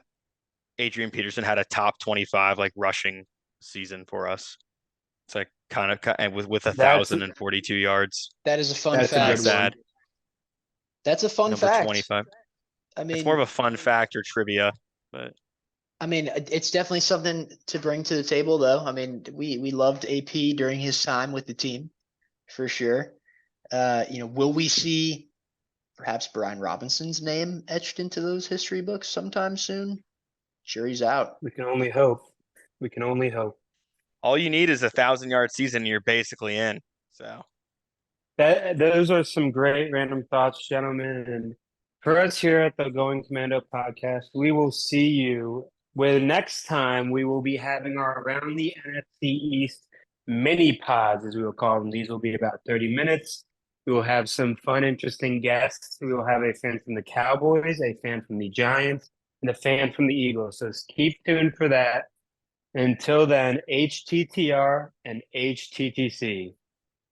Adrian Peterson had a top 25 like rushing season for us. It's like kind of and with That's 1,042 yards. That is a fun that's a Kind of fact. good one. sad. That's a fun Number fact. 25. I It's more of mean, a fun fact or trivia, but I mean, it's definitely something to bring to the table, though. I mean, we loved AP during his time with the team, for sure. Will we see perhaps Brian Robinson's name etched into those history books sometime soon? Sure, he's out. We can only hope. We can only hope. All you need is a 1,000-yard season, and you're basically in. So Those are some great random thoughts, gentlemen. And for us here at the Going Commando podcast, we will see you with next time we will be having our Around the NFC East mini pods, as we will call them. These will be about 30 minutes. We will have some fun, interesting guests. We will have a fan from the Cowboys, a fan from the Giants, and a fan from the Eagles. So keep tuned for that. Until then, HTTR and HTTC.